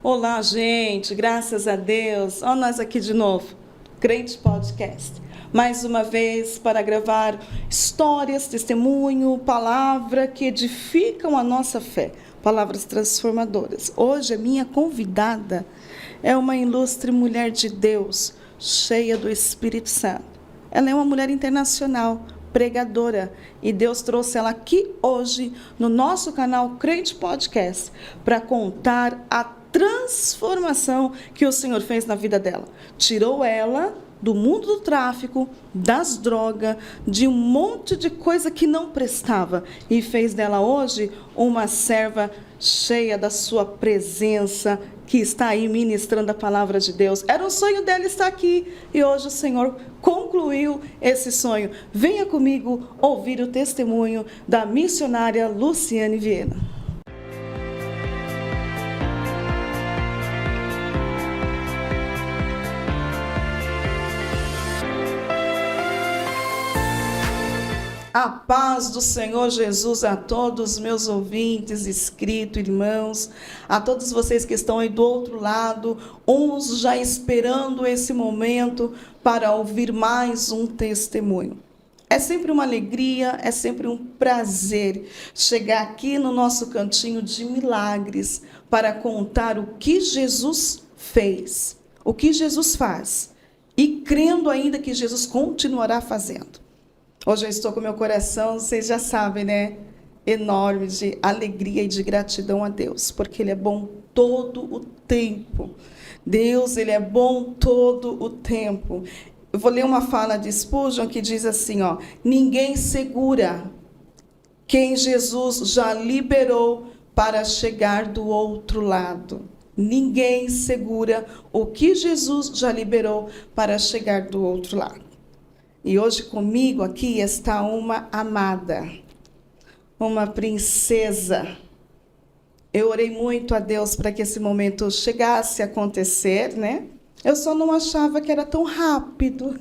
Olá, gente, graças a Deus. Olha nós aqui de novo, Crente Podcast. Mais uma vez para gravar histórias, testemunho, palavra que edificam a nossa fé, palavras transformadoras. Hoje a minha convidada é uma ilustre mulher de Deus, cheia do Espírito Santo. Ela é uma mulher internacional, pregadora, e Deus trouxe ela aqui hoje no nosso canal Crente Podcast para contar a transformação que o Senhor fez na vida dela. Tirou ela do mundo do tráfico, das drogas, de um monte de coisa que não prestava e fez dela hoje uma serva cheia da sua presença, que está aí ministrando a palavra de Deus. Era um sonho dela estar aqui e hoje o Senhor concluiu esse sonho. Venha comigo ouvir o testemunho da missionária Luciane Viana. A paz do Senhor Jesus a todos os meus ouvintes, inscritos, irmãos, a todos vocês que estão aí do outro lado, uns já esperando esse momento para ouvir mais um testemunho. É sempre uma alegria, é sempre um prazer chegar aqui no nosso cantinho de milagres para contar o que Jesus fez, o que Jesus faz e crendo ainda que Jesus continuará fazendo. Hoje eu estou com meu coração, vocês já sabem, né? Enorme de alegria e de gratidão a Deus, porque Ele é bom todo o tempo. Deus, Ele é bom todo o tempo. Eu vou ler uma fala de Spurgeon que diz assim, ó: ninguém segura quem Jesus já liberou para chegar do outro lado. Ninguém segura o que Jesus já liberou para chegar do outro lado. E hoje comigo aqui está uma amada, uma princesa. Eu orei muito a Deus para que esse momento chegasse a acontecer, né? Eu só não achava que era tão rápido.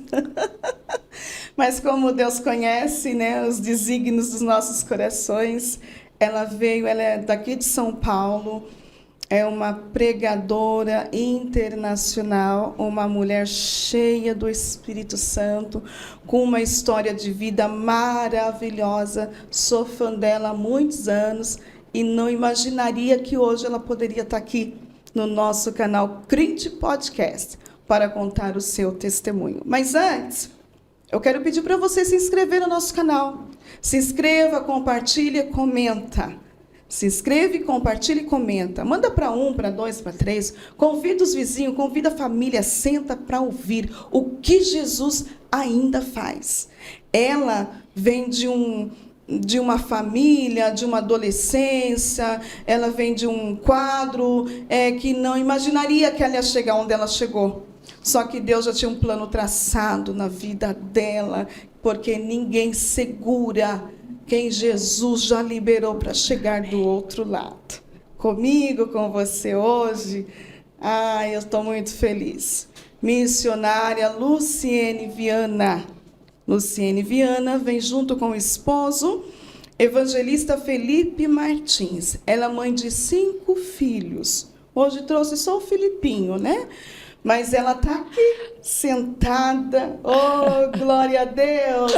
Mas como Deus conhece, né, os desígnios dos nossos corações, ela veio, ela é daqui de São Paulo. É uma pregadora internacional, uma mulher cheia do Espírito Santo, com uma história de vida maravilhosa. Sou fã dela há muitos anos e não imaginaria que hoje ela poderia estar aqui no nosso canal Crente Podcast para contar o seu testemunho. Mas antes, eu quero pedir para você se inscrever no nosso canal. Se inscreva, compartilha, comenta. Se inscreve, compartilha e comenta. Manda para 1, para 2, para 3. Convida os vizinhos, convida a família, senta para ouvir o que Jesus ainda faz. Ela vem de uma família, de uma adolescência, ela vem de um quadro que não imaginaria que ela ia chegar onde ela chegou. Só que Deus já tinha um plano traçado na vida dela, porque ninguém segura quem Jesus já liberou para chegar do outro lado. Comigo, com você hoje, eu estou muito feliz. Missionária Luciane Viana. Luciane Viana vem junto com o esposo, evangelista Felipe Martins. Ela é mãe de 5 filhos. Hoje trouxe só o Filipinho, né? Mas ela está aqui, sentada. Oh, glória a Deus!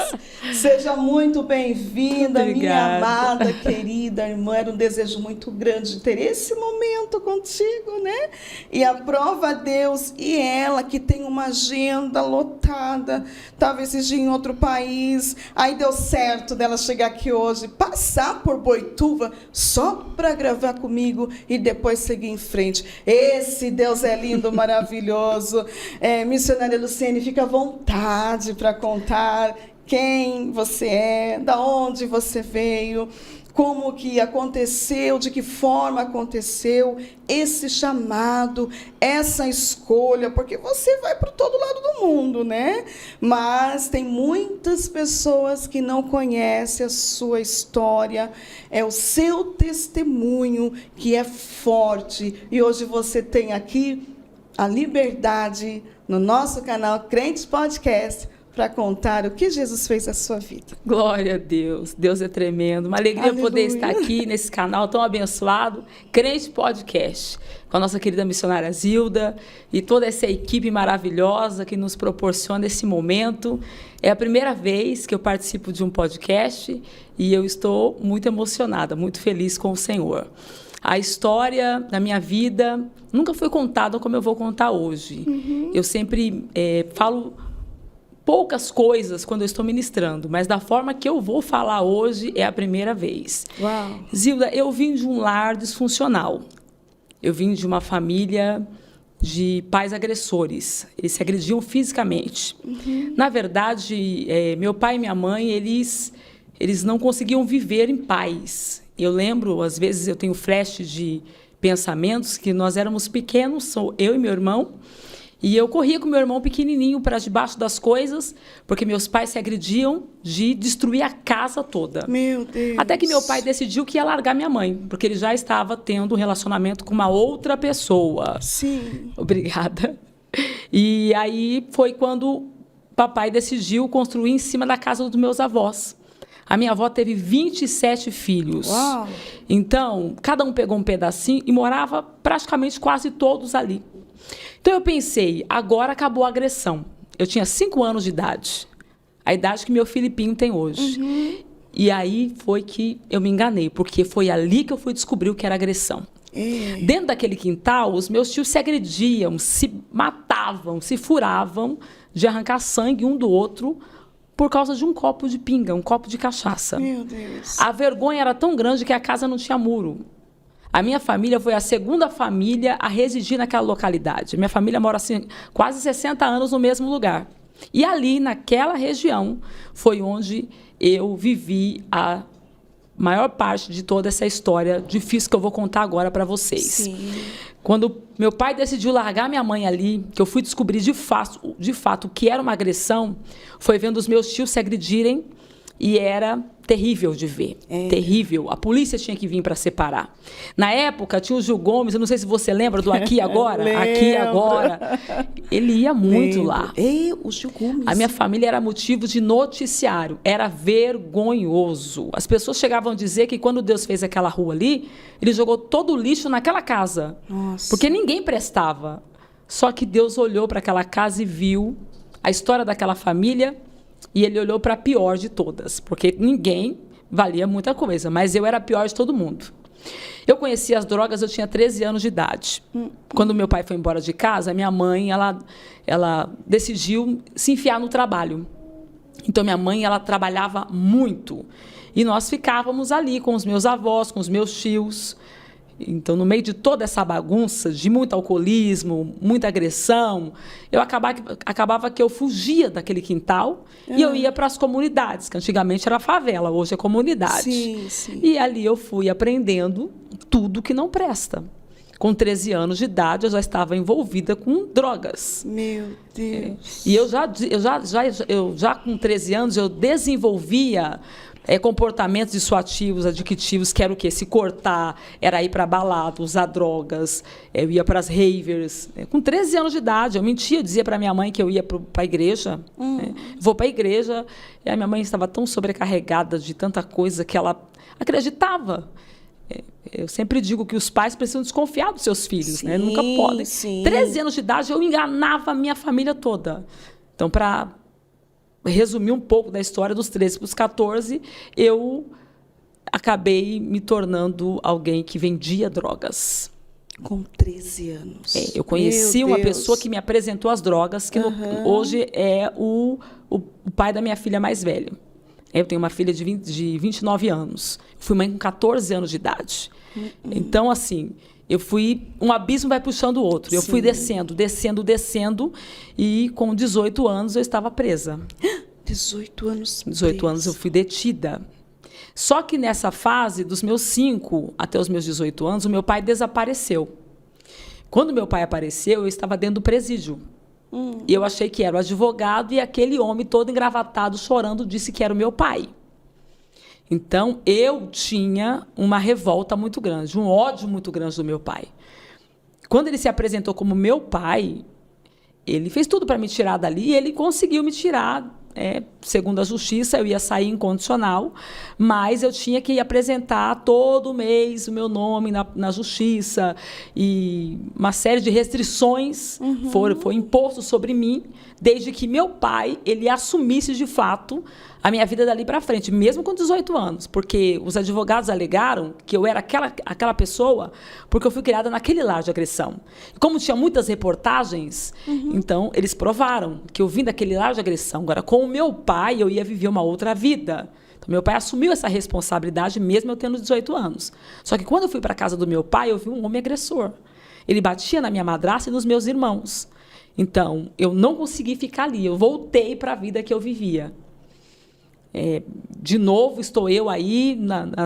Seja muito bem-vinda, minha amada, querida irmã. Era um desejo muito grande de ter esse momento contigo, né? E aprova a Deus. E ela, que tem uma agenda lotada, estava esses dias em outro país. Aí deu certo dela chegar aqui hoje, passar por Boituva, só para gravar comigo e depois seguir em frente. Esse Deus é lindo, maravilhoso. Missionária Luciane, fica à vontade para contar quem você é, da onde você veio, como que aconteceu, de que forma aconteceu esse chamado, essa escolha, porque você vai para todo lado do mundo, né? Mas tem muitas pessoas que não conhecem a sua história, é o seu testemunho que é forte, e hoje você tem aqui a liberdade, no nosso canal Crente Podcast, para contar o que Jesus fez na sua vida. Glória a Deus. Deus é tremendo. Uma alegria poder estar aqui nesse canal tão abençoado, Crente Podcast, com a nossa querida missionária Zilda e toda essa equipe maravilhosa que nos proporciona esse momento. É a primeira vez que eu participo de um podcast e eu estou muito emocionada, muito feliz com o Senhor. A história da minha vida nunca foi contada como eu vou contar hoje. Eu sempre falo poucas coisas quando eu estou ministrando, mas da forma que eu vou falar hoje é a primeira vez. Uau. Zilda, eu vim de um lar disfuncional. Eu vim de uma família de pais agressores. Eles se agrediam fisicamente. Na verdade, meu pai e minha mãe, eles não conseguiam viver em paz. Eu lembro, às vezes eu tenho flash de pensamentos que nós éramos pequenos, sou eu e meu irmão, e eu corria com meu irmão pequenininho para debaixo das coisas, porque meus pais se agrediam de destruir a casa toda. Meu Deus. Até que meu pai decidiu que ia largar minha mãe, porque ele já estava tendo um relacionamento com uma outra pessoa. Sim. Obrigada. E aí foi quando papai decidiu construir em cima da casa dos meus avós. A minha avó teve 27 filhos. Uau. Então, cada um pegou um pedacinho e morava praticamente quase todos ali. Então, eu pensei, agora acabou a agressão. Eu tinha 5 anos de idade, a idade que meu Filipinho tem hoje. E aí foi que eu me enganei, porque foi ali que eu fui descobrir o que era agressão. Dentro daquele quintal, os meus tios se agrediam, se matavam, se furavam de arrancar sangue um do outro por causa de um copo de pinga, um copo de cachaça. Meu Deus. A vergonha era tão grande que a casa não tinha muro. A minha família foi a segunda família a residir naquela localidade. Minha família mora assim, quase 60 anos no mesmo lugar. E ali, naquela região, foi onde eu vivi a maior parte de toda essa história difícil que eu vou contar agora para vocês. Sim. Quando meu pai decidiu largar minha mãe ali, que eu fui descobrir de fato o que era uma agressão, foi vendo os meus tios se agredirem e era terrível de ver. Terrível. A polícia tinha que vir para separar. Na época, tinha o Gil Gomes, eu não sei se você lembra do Aqui Agora. Aqui Agora. Ele ia muito lá. O Gil Gomes. A minha família era motivo de noticiário. Era vergonhoso. As pessoas chegavam a dizer que quando Deus fez aquela rua ali, ele jogou todo o lixo naquela casa. Nossa. Porque ninguém prestava. Só que Deus olhou para aquela casa e viu a história daquela família. E ele olhou para a pior de todas, porque ninguém valia muita coisa, mas eu era a pior de todo mundo. Eu conheci as drogas, eu tinha 13 anos de idade. Quando meu pai foi embora de casa, minha mãe ela decidiu se enfiar no trabalho. Então, minha mãe ela trabalhava muito. E nós ficávamos ali com os meus avós, com os meus tios. Então, no meio de toda essa bagunça, de muito alcoolismo, muita agressão, eu acabava que eu fugia daquele quintal e eu ia para as comunidades, que antigamente era favela, hoje é comunidade. Sim, sim. E ali eu fui aprendendo tudo que não presta. Com 13 anos de idade, eu já estava envolvida com drogas. Meu Deus. E eu já com 13 anos, eu desenvolvia comportamentos dissuativos, adictivos, que era o quê? Se cortar, era ir para balada, usar drogas, eu ia para as ravers. Com 13 anos de idade, eu mentia, eu dizia para minha mãe que eu ia para a igreja. Vou para a igreja. E a minha mãe estava tão sobrecarregada de tanta coisa que ela acreditava. Eu sempre digo que os pais precisam desconfiar dos seus filhos, sim, né? Nunca podem. Sim. 13 anos de idade, eu enganava a minha família toda. Então, para resumir um pouco da história, dos 13 para os 14, eu acabei me tornando alguém que vendia drogas. Com 13 anos. Eu conheci uma pessoa que me apresentou as drogas, que hoje é o pai da minha filha mais velha. Eu tenho uma filha de 29 anos. Fui mãe com 14 anos de idade. Então, assim, um abismo vai puxando o outro. Eu fui descendo. E com 18 anos eu estava presa. 18 anos presa. 18 anos eu fui detida. Só que nessa fase, dos meus 5 até os meus 18 anos, o meu pai desapareceu. Quando meu pai apareceu, eu estava dentro do presídio. E eu achei que era o advogado e aquele homem todo engravatado, chorando, disse que era o meu pai. Então, eu tinha uma revolta muito grande, um ódio muito grande do meu pai. Quando ele se apresentou como meu pai, ele fez tudo para me tirar dali e ele conseguiu me tirar segundo a justiça, eu ia sair incondicional, mas eu tinha que apresentar todo mês o meu nome na justiça, e uma série de restrições foi imposto sobre mim, desde que meu pai ele assumisse de fato a minha vida dali para frente, mesmo com 18 anos, porque os advogados alegaram que eu era aquela pessoa porque eu fui criada naquele lar de agressão. E como tinha muitas reportagens, então eles provaram que eu vim daquele lar de agressão. Agora, com o meu pai, eu ia viver uma outra vida. Então, meu pai assumiu essa responsabilidade mesmo eu tendo 18 anos. Só que quando eu fui para a casa do meu pai, eu vi um homem agressor. Ele batia na minha madrasta e nos meus irmãos. Então, eu não consegui ficar ali. Eu voltei para a vida que eu vivia. De novo, estou eu aí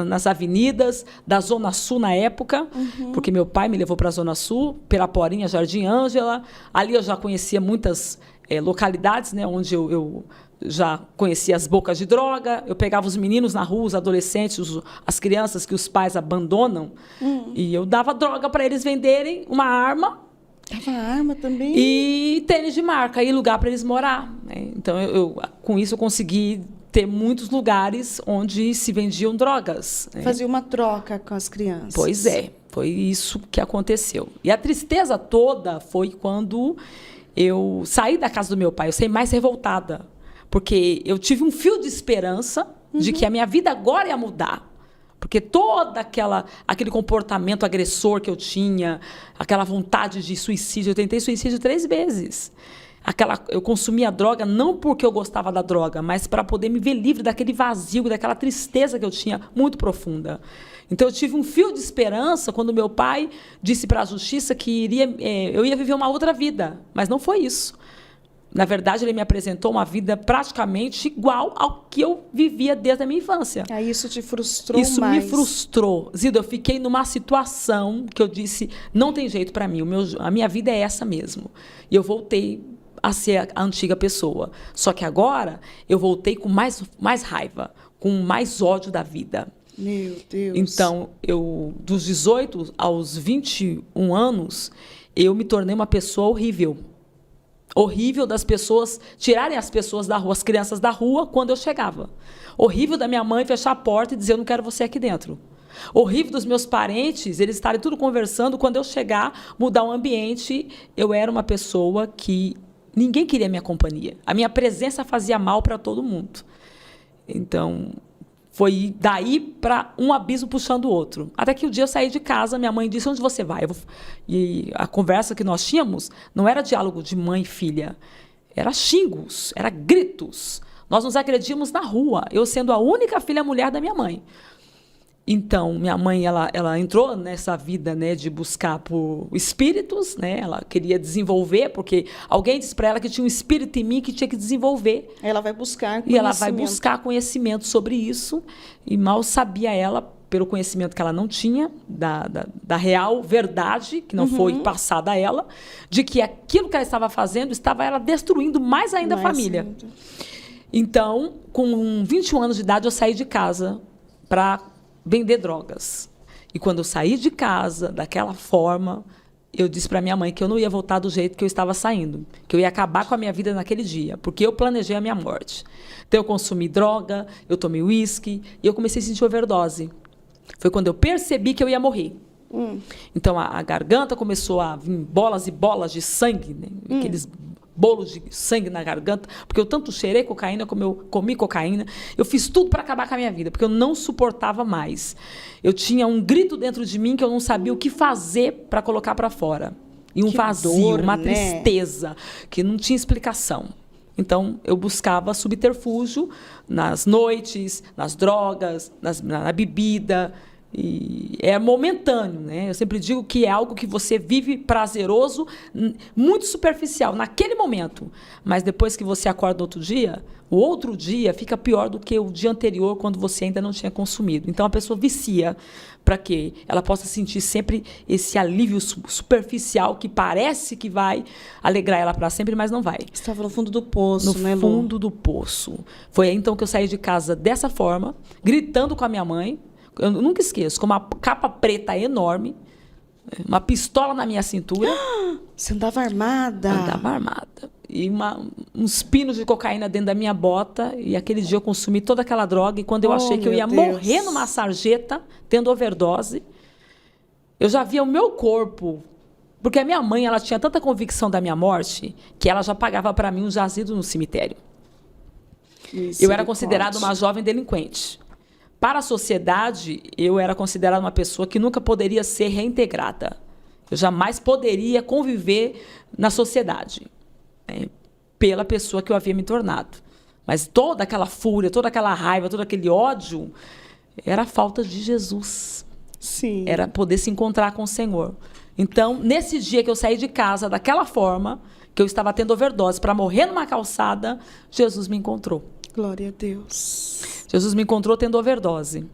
nas avenidas da Zona Sul na época, porque meu pai me levou para a Zona Sul, Piraporinha, Jardim Ângela. Ali eu já conhecia muitas localidades, né, onde eu já conhecia as bocas de droga. Eu pegava os meninos na rua, os adolescentes, as crianças que os pais abandonam, e eu dava droga para eles venderem, uma arma. Dava arma também? E tênis de marca, e lugar para eles morar. Né? Então, com isso, eu consegui ter muitos lugares onde se vendiam drogas. Né? Fazia uma troca com as crianças. Pois é, foi isso que aconteceu. E a tristeza toda foi quando eu saí da casa do meu pai. Eu saí mais revoltada, porque eu tive um fio de esperança de que a minha vida agora ia mudar. Porque todo aquele comportamento agressor que eu tinha, aquela vontade de suicídio, eu tentei suicídio 3 vezes. Eu consumia droga não porque eu gostava da droga, mas para poder me ver livre daquele vazio, daquela tristeza que eu tinha muito profunda. Então, eu tive um fio de esperança quando meu pai disse para a justiça que eu ia viver uma outra vida, mas não foi isso. Na verdade, ele me apresentou uma vida praticamente igual ao que eu vivia desde a minha infância. Aí isso te frustrou mais? Isso me frustrou. Zilda, eu fiquei numa situação que eu disse, não tem jeito para mim, a minha vida é essa mesmo. E eu voltei a ser a antiga pessoa. Só que agora eu voltei com mais raiva, com mais ódio da vida. Meu Deus. Então, dos 18 aos 21 anos, eu me tornei uma pessoa horrível. Horrível das pessoas, tirarem as pessoas da rua, as crianças da rua, quando eu chegava. Horrível da minha mãe fechar a porta e dizer, eu não quero você aqui dentro. Horrível dos meus parentes, eles estarem tudo conversando, quando eu chegar, mudar o ambiente. Eu era uma pessoa que ninguém queria minha companhia. A minha presença fazia mal para todo mundo. Então, foi daí para um abismo puxando o outro. Até que um dia eu saí de casa, minha mãe disse, onde você vai? E a conversa que nós tínhamos não era diálogo de mãe e filha. Era xingos, era gritos. Nós nos agredíamos na rua, eu sendo a única filha mulher da minha mãe. Então, minha mãe, ela entrou nessa vida, né, de buscar por espíritos, né? Ela queria desenvolver, porque alguém disse para ela que tinha um espírito em mim que tinha que desenvolver. Ela vai buscar conhecimento. E ela vai buscar conhecimento sobre isso, e mal sabia ela, pelo conhecimento que ela não tinha, da real verdade, que não foi passada a ela, de que aquilo que ela estava fazendo estava ela destruindo mais ainda a família. Ainda. Então, com 21 anos de idade, eu saí de casa para vender drogas. E quando eu saí de casa, daquela forma, eu disse para minha mãe que eu não ia voltar do jeito que eu estava saindo, que eu ia acabar com a minha vida naquele dia, porque eu planejei a minha morte. Então, eu consumi droga, eu tomei uísque, e eu comecei a sentir overdose. Foi quando eu percebi que eu ia morrer. Então, a garganta começou a vir bolas e bolas de sangue, né? Aqueles bolos de sangue na garganta, porque eu tanto cheirei cocaína como eu comi cocaína. Eu fiz tudo para acabar com a minha vida, porque eu não suportava mais. Eu tinha um grito dentro de mim que eu não sabia o que fazer para colocar para fora. E um vazio, dor, uma né? tristeza, que não tinha explicação. Então, eu buscava subterfúgio nas noites, nas drogas, na bebida. E é momentâneo, né? Eu sempre digo que é algo que você vive prazeroso, muito superficial, naquele momento. Mas depois que você acorda no outro dia, o outro dia fica pior do que o dia anterior, quando você ainda não tinha consumido. Então, a pessoa vicia para que ela possa sentir sempre esse alívio superficial que parece que vai alegrar ela para sempre, mas não vai. Estava no fundo do poço, né, Lu? No fundo do poço. Foi aí, então, que eu saí de casa dessa forma, gritando com a minha mãe. Eu nunca esqueço, com uma capa preta enorme, uma pistola na minha cintura. Você andava armada? Andava armada. e uns pinos de cocaína dentro da minha bota. E aquele dia eu consumi toda aquela droga. E quando eu achei que eu ia morrer numa sarjeta, tendo overdose, eu já via o meu corpo. Porque a minha mãe, ela tinha tanta convicção da minha morte que ela já pagava para mim um jazido no cemitério. Eu era considerada uma jovem delinquente. Para a sociedade, eu era considerada uma pessoa que nunca poderia ser reintegrada. Eu jamais poderia conviver na sociedade, né, pela pessoa que eu havia me tornado. Mas toda aquela fúria, toda aquela raiva, todo aquele ódio, era a falta de Jesus. Sim. Era poder se encontrar com o Senhor. Então, nesse dia que eu saí de casa, daquela forma, que eu estava tendo overdose para morrer numa calçada, Jesus me encontrou. Glória a Deus. Jesus me encontrou tendo overdose.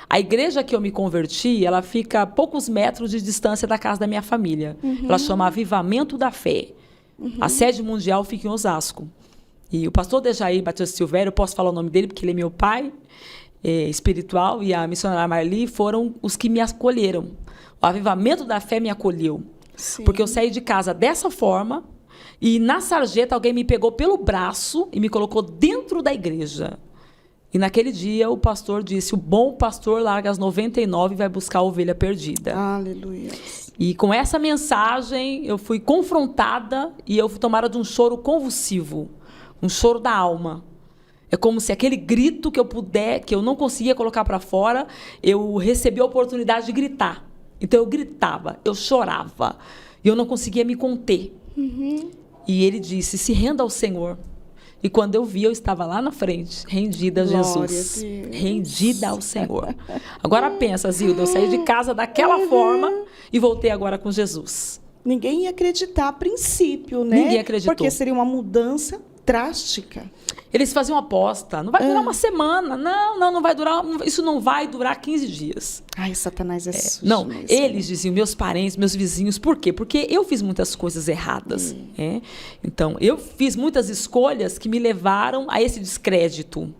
A igreja que eu me converti, ela fica a poucos metros de distância da casa da minha família. Ela chama Avivamento da Fé. A sede mundial fica em Osasco. E o pastor Dejair Batista Silvério, eu posso falar o nome dele porque ele é meu pai espiritual, e a missionária Marli foram os que me acolheram. O Avivamento da Fé me acolheu. Sim. Porque eu saí de casa dessa forma e na sarjeta alguém me pegou pelo braço e me colocou dentro da igreja. E naquele dia o pastor disse: o bom pastor larga as 99 e vai buscar a ovelha perdida. Aleluia. E com essa mensagem eu fui confrontada e eu fui tomada de um choro convulsivo, um choro da alma. É como se aquele grito que eu não conseguia colocar para fora, eu recebi a oportunidade de gritar. Então eu gritava, eu chorava, e eu não conseguia me conter. E ele disse: se renda ao Senhor. E quando eu vi, eu estava lá na frente, rendida a Jesus. Rendida ao Senhor. Agora pensa, Zilda, eu saí de casa daquela forma e voltei agora com Jesus. Ninguém ia acreditar a princípio, né? Ninguém acreditou. Porque seria uma mudança drástica. Eles faziam aposta, não vai durar uma semana, não vai durar, isso não vai durar 15 dias. Ai, Satanás é sujo. Não, mesmo. eles diziam, meus parentes, meus vizinhos, por quê? Porque eu fiz muitas coisas erradas. Então, eu fiz muitas escolhas que me levaram a esse descrédito.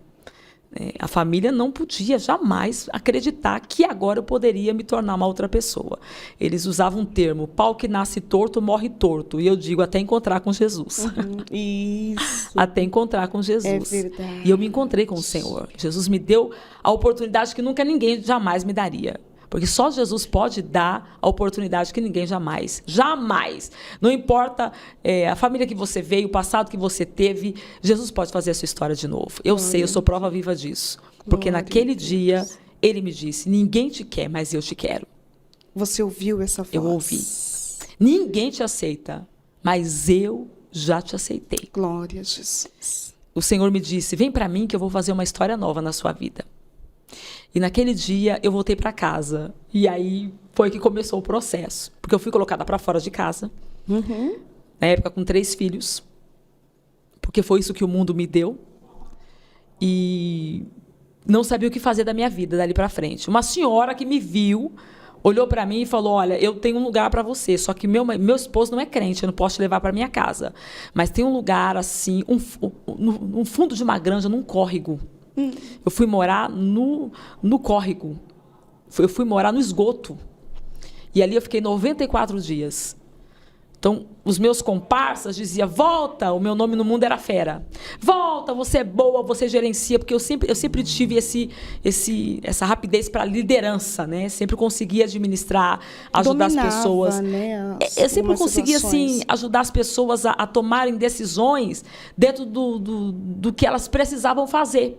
A família não podia jamais acreditar que agora eu poderia me tornar uma outra pessoa. Eles usavam um termo: pau que nasce torto, morre torto. E eu digo, até encontrar com Jesus. Isso. Até encontrar com Jesus. É verdade. E eu me encontrei com o Senhor. Jesus me deu a oportunidade que nunca ninguém jamais me daria. Porque só Jesus pode dar a oportunidade que ninguém jamais. Não importa a família que você veio, o passado que você teve, Jesus pode fazer a sua história de novo. Eu sei, eu sou prova viva disso. Porque naquele dia, ele me disse: ninguém te quer, mas eu te quero. Você ouviu essa voz? Eu ouvi. Ninguém te aceita, mas eu já te aceitei. Glória a Jesus. O Senhor me disse: vem para mim que eu vou fazer uma história nova na sua vida. E naquele dia eu voltei para casa. E aí foi que começou o processo. Porque eu fui colocada para fora de casa. Na época com 3 filhos. Porque foi isso que o mundo me deu. E não sabia o que fazer da minha vida dali para frente. Uma senhora que me viu, olhou para mim e falou: olha, eu tenho um lugar para você. Só que meu esposo não é crente, eu não posso te levar para minha casa. Mas tem um lugar assim, no fundo de uma granja, num córrego. Eu fui morar no córrego. Eu fui morar no esgoto. E ali eu fiquei 94 dias. Então, os meus comparsas diziam: volta, o meu nome no mundo era Fera. Volta, você é boa, você gerencia. Porque eu sempre tive essa rapidez para liderança, né? Sempre conseguia administrar, ajudar as pessoas. Né, eu sempre conseguia assim, ajudar as pessoas a tomarem decisões dentro do que elas precisavam fazer.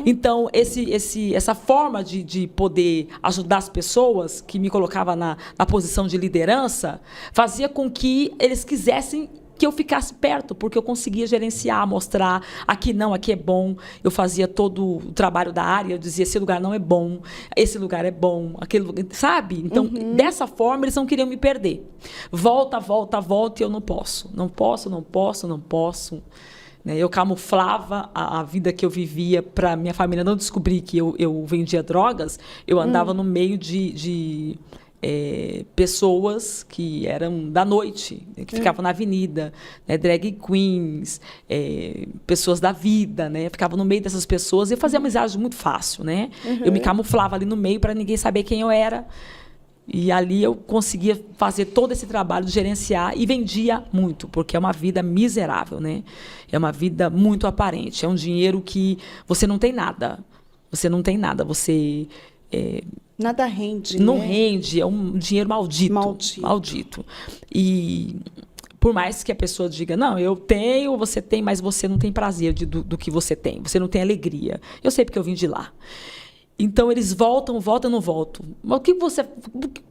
Então, essa forma de poder ajudar as pessoas, que me colocava na posição de liderança, fazia com que eles quisessem que eu ficasse perto, porque eu conseguia gerenciar, mostrar: aqui não, aqui é bom. Eu fazia todo o trabalho da área, eu dizia: esse lugar não é bom, esse lugar é bom, aquele lugar, sabe? Então, dessa forma, eles não queriam me perder. Volta, e eu não posso. Eu camuflava a vida que eu vivia para minha família não descobrir que eu vendia drogas. Eu andava no meio de pessoas que eram da noite, que ficavam na avenida, né, drag queens, pessoas da vida, né, ficava no meio dessas pessoas e eu fazia amizade muito fácil, né? Eu me camuflava ali no meio para ninguém saber quem eu era. E ali eu conseguia fazer todo esse trabalho de gerenciar e vendia muito, porque é uma vida miserável, né? É uma vida muito aparente. É um dinheiro que você não tem nada. Você não tem nada. Você Nada rende, não né? rende. É um dinheiro maldito. Maldito. Maldito. E por mais que a pessoa diga, não, eu tenho, você tem, mas você não tem prazer do que você tem. Você não tem alegria. Eu sei porque eu vim de lá. Então, eles voltam, eu não volto. Mas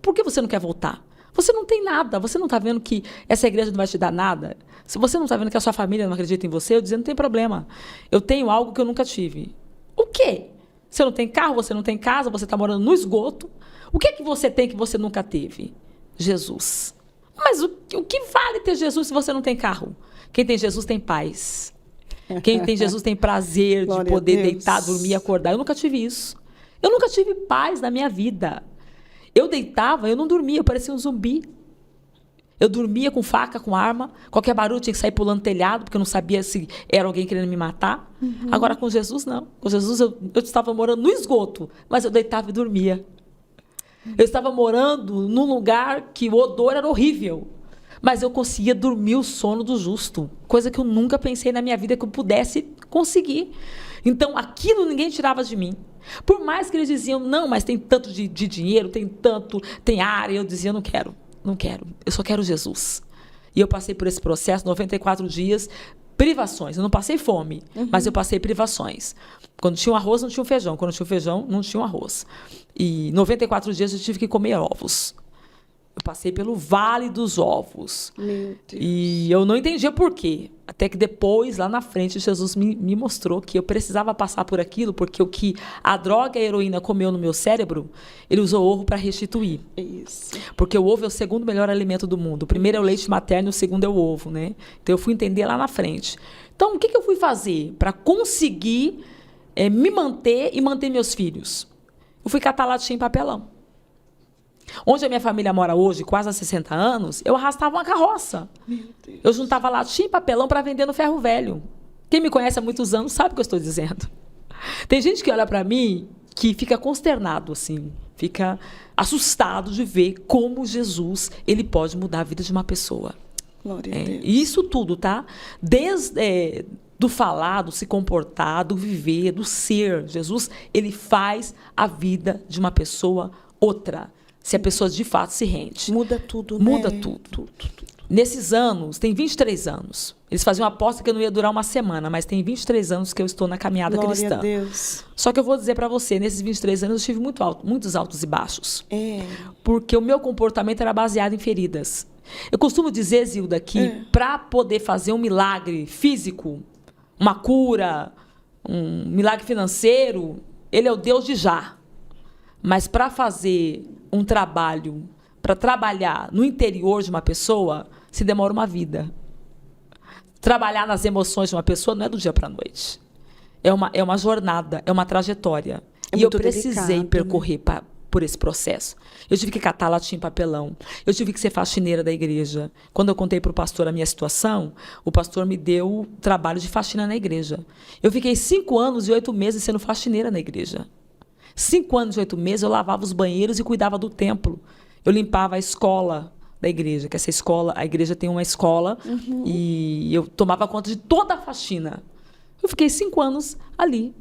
por que você não quer voltar? Você não tem nada. Você não está vendo que essa igreja não vai te dar nada? Se você não está vendo que a sua família não acredita em você, eu dizendo, não tem problema. Eu tenho algo que eu nunca tive. O quê? Você não tem carro, você não tem casa, você está morando no esgoto. O que é que você tem que você nunca teve? Jesus. Mas o que vale ter Jesus se você não tem carro? Quem tem Jesus tem paz. Quem tem Jesus tem prazer de Glória poder a Deus. deitar, dormir, acordar. Eu nunca tive isso. Eu nunca tive paz na minha vida. Eu deitava, eu não dormia, eu parecia um zumbi. Eu dormia com faca, com arma. Qualquer barulho tinha que sair pulando telhado, porque eu não sabia se era alguém querendo me matar. Agora, com Jesus, não. Com Jesus, eu estava morando no esgoto, mas eu deitava e dormia. Eu estava morando num lugar que o odor era horrível, mas eu conseguia dormir o sono do justo, coisa que eu nunca pensei na minha vida que eu pudesse conseguir. Então, aquilo ninguém tirava de mim. Por mais que eles diziam, não, mas tem tanto de dinheiro, tem área, eu dizia, não quero, eu só quero Jesus. E eu passei por esse processo, 94 dias, privações. Eu não passei fome, mas eu passei privações. Quando tinha um arroz, não tinha um feijão. Quando tinha um feijão, não tinha um arroz. E 94 dias eu tive que comer ovos. Eu passei pelo vale dos ovos. Meu Deus. E eu não entendia por quê. Até que depois, lá na frente, Jesus me mostrou que eu precisava passar por aquilo, porque o que a droga e a heroína comeu no meu cérebro, ele usou ovo para restituir. Isso. Porque o ovo é o segundo melhor alimento do mundo. O primeiro é o leite materno, o segundo é o ovo, né? Então, eu fui entender lá na frente. Então, o que eu fui fazer para conseguir me manter e manter meus filhos? Eu fui catar latinha em papelão. Onde a minha família mora hoje, quase há 60 anos, eu arrastava uma carroça. Meu Deus. Eu juntava latinha e papelão para vender no ferro velho. Quem me conhece há muitos anos sabe o que eu estou dizendo. Tem gente que olha para mim que fica consternado, assim, fica assustado de ver como Jesus ele pode mudar a vida de uma pessoa. Glória a Deus. E isso tudo, tá? Desde do falar, do se comportar, do viver, do ser. Jesus, ele faz a vida de uma pessoa outra. Se a pessoa de fato se rende. Muda tudo, né? Muda tudo. Nesses anos, tem 23 anos. Eles faziam uma aposta que eu não ia durar uma semana, mas tem 23 anos que eu estou na caminhada Glória cristã. a Deus. Só que eu vou dizer para você, nesses 23 anos eu tive muitos altos e baixos. É. Porque o meu comportamento era baseado em feridas. Eu costumo dizer, Zilda, que para poder fazer um milagre físico, uma cura, um milagre financeiro, ele é o Deus de já. Mas para fazer um trabalho, para trabalhar no interior de uma pessoa, se demora uma vida. Trabalhar nas emoções de uma pessoa não é do dia para a noite. É uma jornada, é uma trajetória. É e eu muito precisei delicado, percorrer por esse processo. Eu tive que catar latinha em papelão. Eu tive que ser faxineira da igreja. Quando eu contei para o pastor a minha situação, o pastor me deu trabalho de faxina na igreja. Eu fiquei 5 anos e 8 meses sendo faxineira na igreja. 5 anos e 8 meses eu lavava os banheiros e cuidava do templo. Eu limpava a escola da igreja, que essa escola, a igreja tem uma escola, e eu tomava conta de toda a faxina. Eu fiquei 5 anos ali.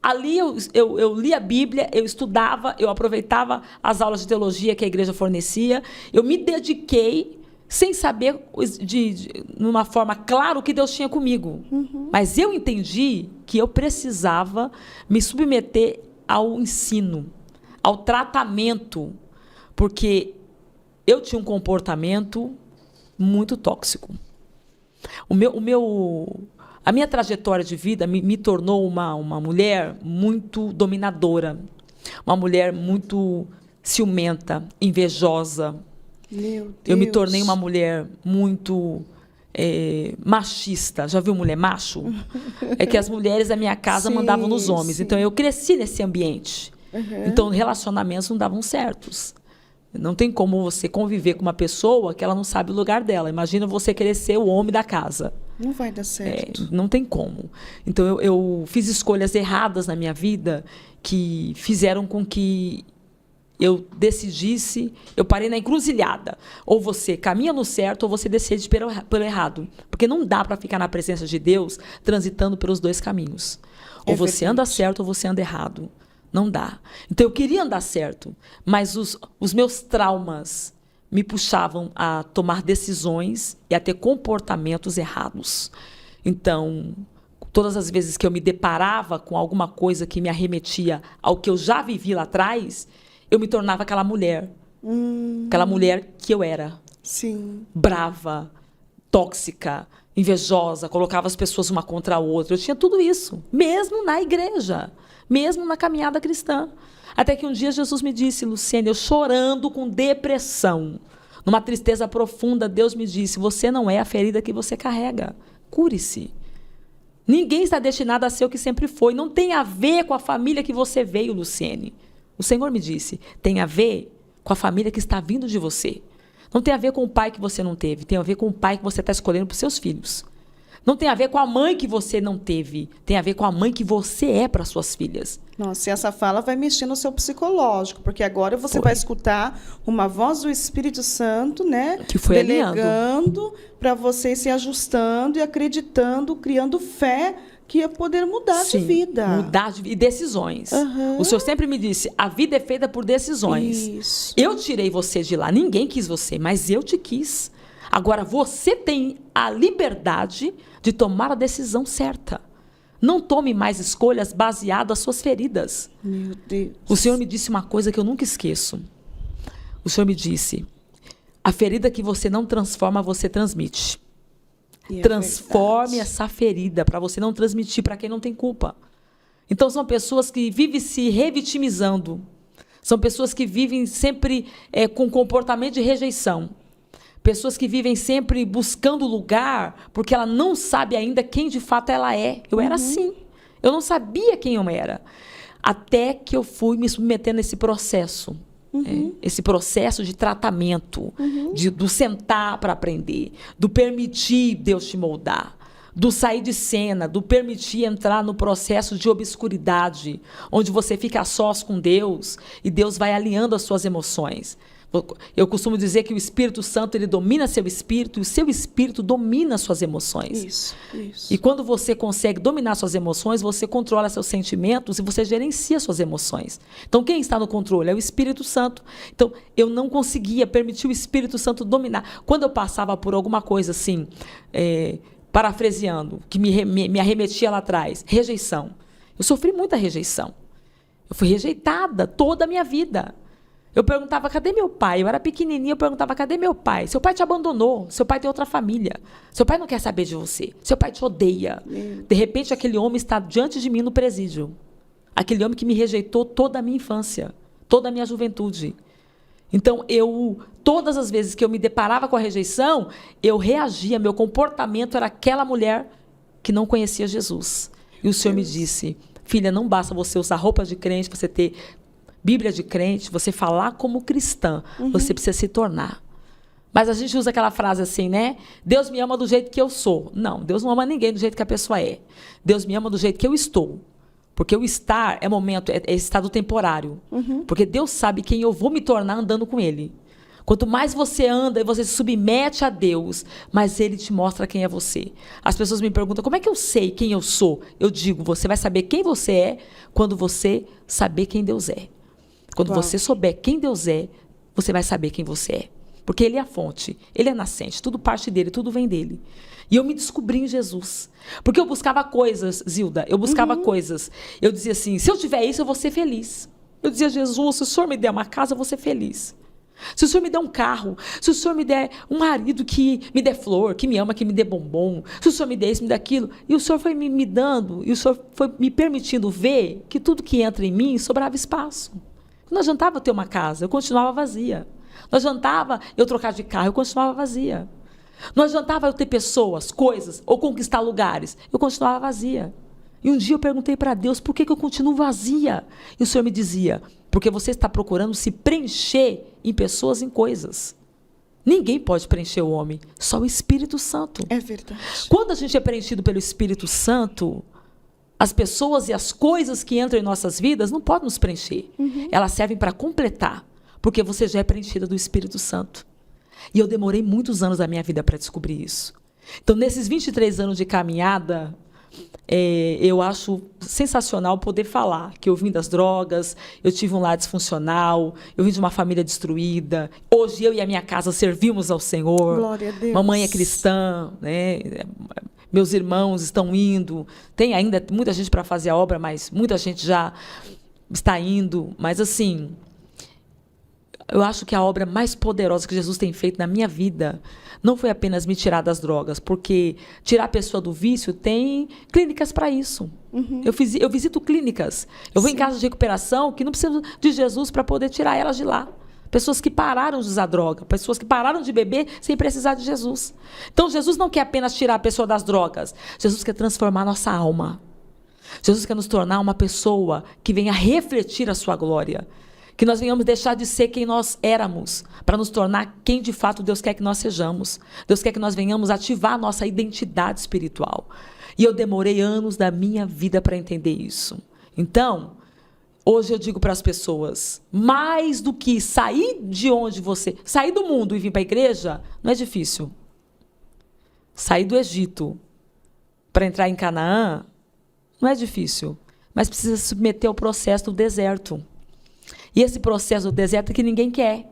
Ali eu lia a Bíblia, eu estudava, eu aproveitava as aulas de teologia que a igreja fornecia, eu me dediquei sem saber, numa forma clara, o que Deus tinha comigo. Mas eu entendi que eu precisava me submeter ao ensino, ao tratamento, porque eu tinha um comportamento muito tóxico. A minha trajetória de vida me tornou uma mulher muito dominadora, uma mulher muito ciumenta, invejosa. Meu Deus. Eu me tornei uma mulher muito machista. Já viu mulher macho? É que as mulheres da minha casa mandavam nos homens. Sim. Então, eu cresci nesse ambiente. Então, relacionamentos não davam certos. Não tem como você conviver com uma pessoa que ela não sabe o lugar dela. Imagina você querer ser o homem da casa. Não vai dar certo. Não tem como. Então, eu fiz escolhas erradas na minha vida que fizeram com que eu decidisse, eu parei na encruzilhada. Ou você caminha no certo, ou você decide pelo errado. Porque não dá para ficar na presença de Deus transitando pelos dois caminhos. Ou você anda certo, ou você anda errado. Não dá. Então, eu queria andar certo, mas os meus traumas me puxavam a tomar decisões e a ter comportamentos errados. Então, todas as vezes que eu me deparava com alguma coisa que me arremetia ao que eu já vivi lá atrás, eu me tornava aquela mulher. Aquela mulher que eu era. Sim. Brava, tóxica, invejosa, colocava as pessoas uma contra a outra. Eu tinha tudo isso, mesmo na igreja, mesmo na caminhada cristã. Até que um dia Jesus me disse, Luciene, eu chorando com depressão, numa tristeza profunda, Deus me disse, você não é a ferida que você carrega. Cure-se. Ninguém está destinado a ser o que sempre foi. Não tem a ver com a família que você veio, Luciene. O Senhor me disse, tem a ver com a família que está vindo de você. Não tem a ver com o pai que você não teve, tem a ver com o pai que você está escolhendo para os seus filhos. Não tem a ver com a mãe que você não teve, tem a ver com a mãe que você é para suas filhas. Nossa, e essa fala vai mexer no seu psicológico, porque agora você vai escutar uma voz do Espírito Santo, né? Que foi delegando para você se ajustando e acreditando, criando fé que ia poder mudar de vida. Mudar de vida. E decisões. O Senhor sempre me disse, a vida é feita por decisões. Isso. Eu tirei você de lá, ninguém quis você, mas eu te quis. Agora, você tem a liberdade de tomar a decisão certa. Não tome mais escolhas baseadas nas suas feridas. Meu Deus. O Senhor me disse uma coisa que eu nunca esqueço. O Senhor me disse, a ferida que você não transforma, você transmite. Transforme essa ferida para você não transmitir para quem não tem culpa. Então, são pessoas que vivem se revitimizando. São pessoas que vivem sempre com comportamento de rejeição. Pessoas que vivem sempre buscando lugar porque ela não sabe ainda quem de fato ela é. Eu era assim. Eu não sabia quem eu era. Até que eu fui me submetendo nesse processo. Esse processo de tratamento, do sentar para aprender, do permitir Deus te moldar, do sair de cena, do permitir entrar no processo de obscuridade, onde você fica a sós com Deus e Deus vai alinhando as suas emoções. Eu costumo dizer que o Espírito Santo, ele domina seu espírito e o seu espírito domina suas emoções. Isso. E quando você consegue dominar suas emoções, você controla seus sentimentos e você gerencia suas emoções. Então, quem está no controle é o Espírito Santo. Então, eu não conseguia permitir o Espírito Santo dominar. Quando eu passava por alguma coisa assim, parafraseando, que me arremetia lá atrás, rejeição. Eu sofri muita rejeição. Eu fui rejeitada toda a minha vida. Eu perguntava, cadê meu pai? Eu era pequenininha, eu perguntava, cadê meu pai? Seu pai te abandonou, seu pai tem outra família, seu pai não quer saber de você, seu pai te odeia. De repente, aquele homem está diante de mim no presídio. Aquele homem que me rejeitou toda a minha infância, toda a minha juventude. Então, todas as vezes que eu me deparava com a rejeição, eu reagia, meu comportamento era aquela mulher que não conhecia Jesus. E o Senhor me disse, filha, não basta você usar roupa de crente, você ter Bíblia de crente, você falar como cristã, você precisa se tornar. Mas a gente usa aquela frase assim, né? Deus me ama do jeito que eu sou. Não, Deus não ama ninguém do jeito que a pessoa é. Deus me ama do jeito que eu estou. Porque o estar é momento, é estado temporário. Porque Deus sabe quem eu vou me tornar andando com Ele. Quanto mais você anda e você se submete a Deus, mais Ele te mostra quem é você. As pessoas me perguntam, como é que eu sei quem eu sou? Eu digo, você vai saber quem você é quando você saber quem Deus é. Quando você souber quem Deus é, você vai saber quem você é. Porque Ele é a fonte, Ele é a nascente, tudo parte dEle, tudo vem dEle. E eu me descobri em Jesus. Porque eu buscava coisas, Zilda, eu buscava coisas. Eu dizia assim, se eu tiver isso, eu vou ser feliz. Eu dizia, Jesus, se o Senhor me der uma casa, eu vou ser feliz. Se o Senhor me der um carro, se o Senhor me der um marido que me dê flor, que me ama, que me dê bombom, se o Senhor me der isso, me dê aquilo. E o Senhor foi me dando, e o Senhor foi me permitindo ver que tudo que entra em mim sobrava espaço. Não adiantava eu ter uma casa, eu continuava vazia. Não adiantava eu trocar de carro, eu continuava vazia. Não adiantava eu ter pessoas, coisas, ou conquistar lugares, eu continuava vazia. E um dia eu perguntei para Deus, por que eu continuo vazia? E o Senhor me dizia, porque você está procurando se preencher em pessoas, em coisas. Ninguém pode preencher o homem, só o Espírito Santo. É verdade. Quando a gente é preenchido pelo Espírito Santo, as pessoas e as coisas que entram em nossas vidas não podem nos preencher. Elas servem para completar. porque você já é preenchida do Espírito Santo. E eu demorei muitos anos da minha vida para descobrir isso. Então, nesses 23 anos de caminhada, eu acho sensacional poder falar que eu vim das drogas, eu tive um lar disfuncional, eu vim de uma família destruída. Hoje eu e a minha casa servimos ao Senhor. Glória a Deus. Mamãe é cristã, né? Meus irmãos estão indo. Tem ainda muita gente para fazer a obra, mas muita gente já está indo. Mas, assim, eu acho que a obra mais poderosa que Jesus tem feito na minha vida não foi apenas me tirar das drogas, porque tirar a pessoa do vício tem clínicas para isso. Uhum. Eu visito clínicas. Eu vou em casas de recuperação que não precisam de Jesus para poder tirar elas de lá. Pessoas que pararam de usar droga, pessoas que pararam de beber sem precisar de Jesus. Então, Jesus não quer apenas tirar a pessoa das drogas. Jesus quer transformar a nossa alma. Jesus quer nos tornar uma pessoa que venha refletir a sua glória. Que nós venhamos deixar de ser quem nós éramos, para nos tornar quem de fato Deus quer que nós sejamos. Deus quer que nós venhamos ativar a nossa identidade espiritual. E eu demorei anos da minha vida para entender isso. Então, hoje eu digo para as pessoas, mais do que sair de onde você... Sair do mundo e vir para a igreja, não é difícil. Sair do Egito para entrar em Canaã, não é difícil. Mas precisa se submeter ao processo do deserto. E esse processo do deserto é que ninguém quer.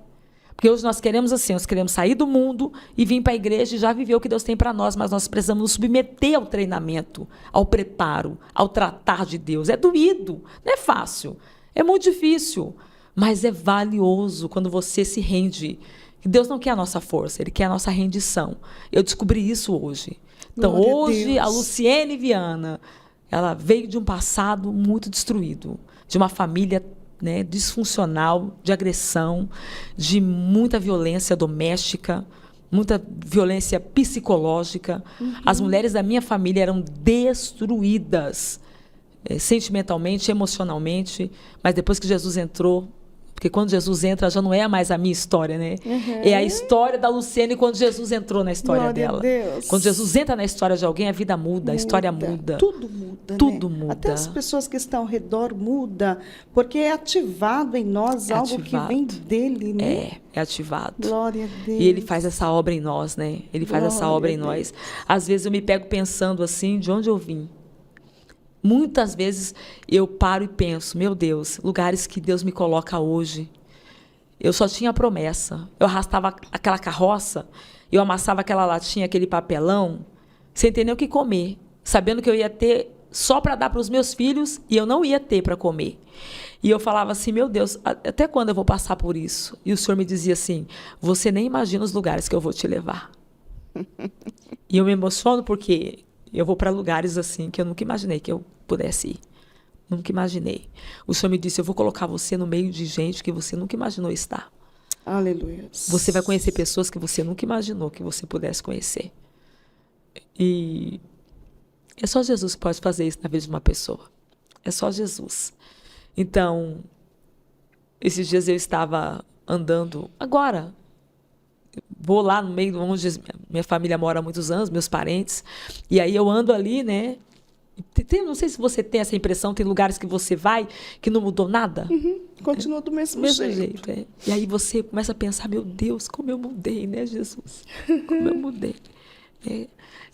Porque hoje nós queremos assim, nós queremos sair do mundo e vir para a igreja e já viver o que Deus tem para nós, mas nós precisamos nos submeter ao treinamento, ao preparo, ao tratar de Deus. É doído, não é fácil, é muito difícil, mas é valioso quando você se rende. Deus não quer a nossa força, Ele quer a nossa rendição. Eu descobri isso hoje. Então, Glória hoje, a a Luciene Viana, ela veio de um passado muito destruído, de uma família, né, disfuncional, de agressão, de muita violência doméstica, muita violência psicológica. Uhum. As mulheres da minha família eram destruídas, sentimentalmente, emocionalmente, mas depois que Jesus entrou, porque quando Jesus entra já não é mais a minha história, né? Uhum. É a história da Luciene quando Jesus entrou na história Glória dela. A Deus. Quando Jesus entra na história de alguém, a vida muda, a história muda. Tudo muda, tudo, né? Muda. Até as pessoas que estão ao redor muda, porque é ativado em nós algo que vem dele, né? É ativado. Glória a Deus. E Ele faz essa obra em nós, né? Ele faz essa obra em nós. Às vezes eu me pego pensando assim, de onde eu vim? Muitas vezes eu paro e penso, meu Deus, lugares que Deus me coloca hoje. Eu só tinha promessa. Eu arrastava aquela carroça, eu amassava aquela latinha, aquele papelão, sem ter nem o que comer, sabendo que eu ia ter só para dar para os meus filhos e eu não ia ter para comer. E eu falava assim, meu Deus, até quando eu vou passar por isso? E o Senhor me dizia assim, você nem imagina os lugares que eu vou te levar. E eu me emociono porque eu vou para lugares assim que eu nunca imaginei que eu pudesse ir. Nunca imaginei. O Senhor me disse, eu vou colocar você no meio de gente que você nunca imaginou estar. Aleluia. Você vai conhecer pessoas que você nunca imaginou que você pudesse conhecer. E é só Jesus que pode fazer isso na vida de uma pessoa. É só Jesus. Então, esses dias eu estava andando, agora, vou lá no meio onde minha família mora há muitos anos, meus parentes, e aí eu ando ali, né? Não sei se você tem essa impressão, tem lugares que você vai que não mudou nada. Uhum, continua do mesmo jeito. É. E aí você começa a pensar, meu Deus, como eu mudei, né, Jesus? Como eu mudei. É.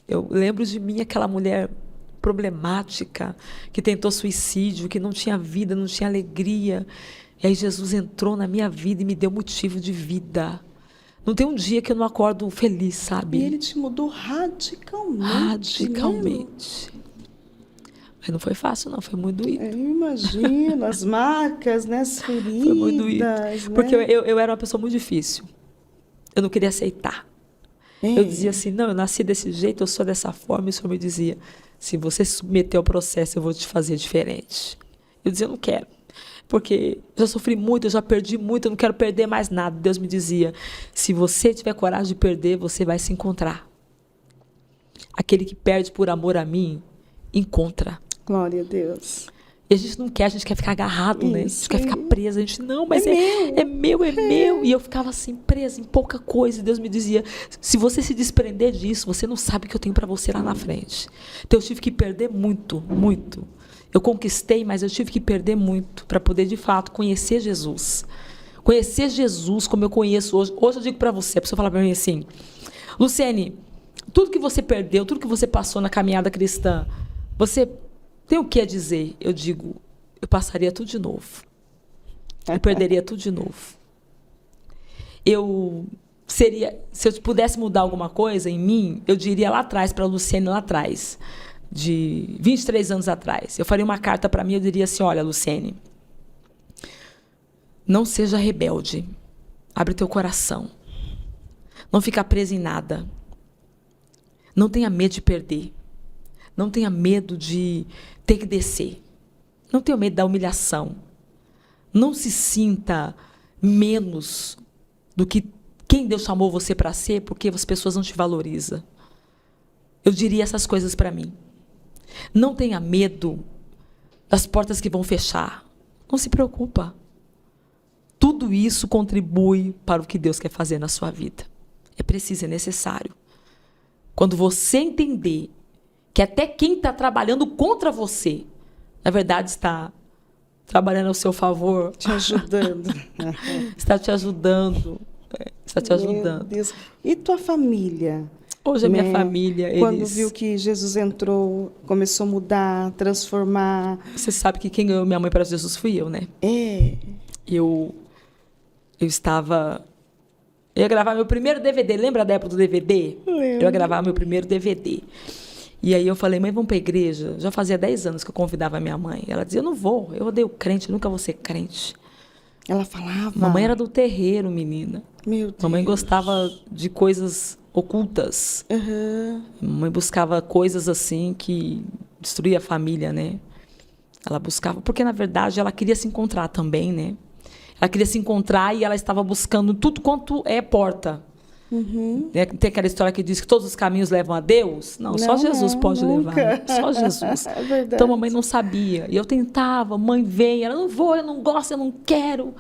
Eu lembro de mim, aquela mulher problemática, que tentou suicídio, que não tinha vida, não tinha alegria. E aí Jesus entrou na minha vida e me deu motivo de vida. Não tem um dia que eu não acordo feliz, sabe? E Ele te mudou radicalmente. Radicalmente. Né? Mas não foi fácil, não. Foi muito doído. Eu imagino, as marcas, né, as feridas. Foi muito doído. Né? Porque eu era uma pessoa muito difícil. Eu não queria aceitar. Eu dizia assim, não, eu nasci desse jeito, eu sou dessa forma. E o Senhor me dizia, se você se submeter ao processo, eu vou te fazer diferente. Eu dizia, eu não quero. Porque eu já sofri muito, eu já perdi muito, eu não quero perder mais nada. Deus me dizia, se você tiver coragem de perder, você vai se encontrar. Aquele que perde por amor a mim, encontra. Glória a Deus. E a gente não quer, a gente quer ficar agarrado, né? A gente quer ficar presa. A gente, não, mas é meu. E eu ficava assim, presa em pouca coisa. E Deus me dizia, se você se desprender disso, você não sabe o que eu tenho para você lá na frente. Então eu tive que perder muito, muito. Eu conquistei, mas eu tive que perder muito para poder, de fato, conhecer Jesus. Conhecer Jesus como eu conheço hoje. Hoje eu digo para você, a pessoa fala para mim assim, Luciene, tudo que você perdeu, tudo que você passou na caminhada cristã, você tem o que a dizer? Eu digo, eu passaria tudo de novo. Eu perderia tudo de novo. Se eu pudesse mudar alguma coisa em mim, eu diria lá atrás, para a Luciene lá atrás, de 23 anos atrás. Eu faria uma carta para mim, eu diria assim, olha, Luciene, não seja rebelde. Abre teu coração. Não fica presa em nada. Não tenha medo de perder. Não tenha medo de ter que descer. Não tenha medo da humilhação. Não se sinta menos do que quem Deus chamou você para ser, porque as pessoas não te valorizam. Eu diria essas coisas para mim. Não tenha medo das portas que vão fechar. Não se preocupa. Tudo isso contribui para o que Deus quer fazer na sua vida. É preciso, é necessário. Quando você entender que até quem está trabalhando contra você, na verdade está trabalhando ao seu favor. Te ajudando. Está te ajudando. Está te ajudando. Meu Deus. E tua família? Hoje a minha família, quando viu que Jesus entrou, começou a mudar, transformar. Você sabe que quem ganhou minha mãe para Jesus fui eu, né? Eu ia gravar meu primeiro DVD. Lembra da época do DVD? Eu ia gravar meu primeiro DVD. E aí eu falei, mãe, vamos para a igreja? Já fazia 10 anos que eu convidava a minha mãe. Ela dizia, eu não vou, eu odeio crente, nunca vou ser crente. Ela falava? Mamãe era do terreiro, menina. Meu Deus. Mamãe gostava de coisas ocultas. Uhum. Mamãe buscava coisas assim que destruía a família, né? Ela buscava, porque na verdade ela queria se encontrar também, né? Ela queria se encontrar e ela estava buscando tudo quanto é porta. Uhum. Tem aquela história que diz que todos os caminhos levam a Deus? Não, só Jesus pode nunca levar. Só Jesus. É verdade. Então, mamãe não sabia. E eu tentava, mãe, vem. Ela, não vou, eu não gosto, eu não quero.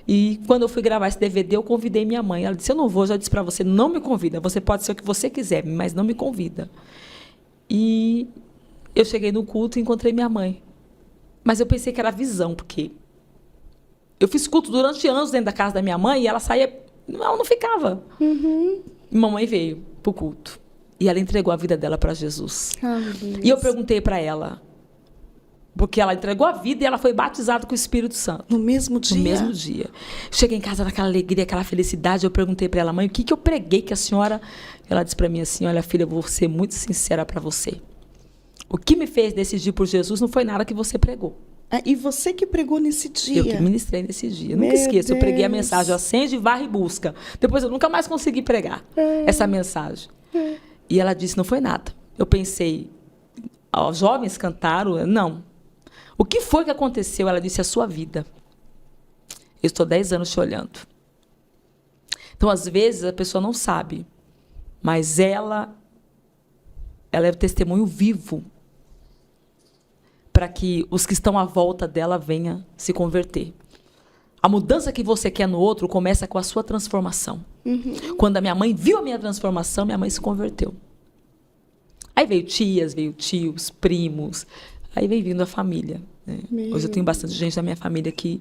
E quando eu fui gravar esse DVD, eu convidei minha mãe. Ela disse, eu não vou, já disse para você, não me convida. Você pode ser o que você quiser, mas não me convida. E eu cheguei no culto e encontrei minha mãe. Mas eu pensei que era visão, porque eu fiz culto durante anos dentro da casa da minha mãe e ela saía... Ela não ficava. Uhum. Mamãe veio pro culto. E ela entregou a vida dela para Jesus. Deus. E eu perguntei para ela. Porque ela entregou a vida e ela foi batizada com o Espírito Santo. No mesmo dia? No mesmo dia. Cheguei em casa naquela alegria, aquela felicidade. Eu perguntei para ela, mãe, o que eu preguei que a senhora... Ela disse para mim assim, olha, filha, eu vou ser muito sincera para você. O que me fez decidir por Jesus não foi nada que você pregou. E você que pregou nesse dia? Eu que ministrei nesse dia. Nunca esqueço. Eu preguei a mensagem, acende, varre e busca. Depois eu nunca mais consegui pregar essa mensagem. E ela disse, não foi nada. Eu pensei, os jovens cantaram? Não. O que foi que aconteceu? Ela disse, a sua vida. Eu estou 10 anos te olhando. Então, às vezes, a pessoa não sabe, mas ela é o testemunho vivo para que os que estão à volta dela venham se converter. A mudança que você quer no outro começa com a sua transformação. Uhum. Quando a minha mãe viu a minha transformação, minha mãe se converteu. Aí veio tias, veio tios, primos, aí veio vindo a família. Né? Hoje eu tenho bastante gente da minha família que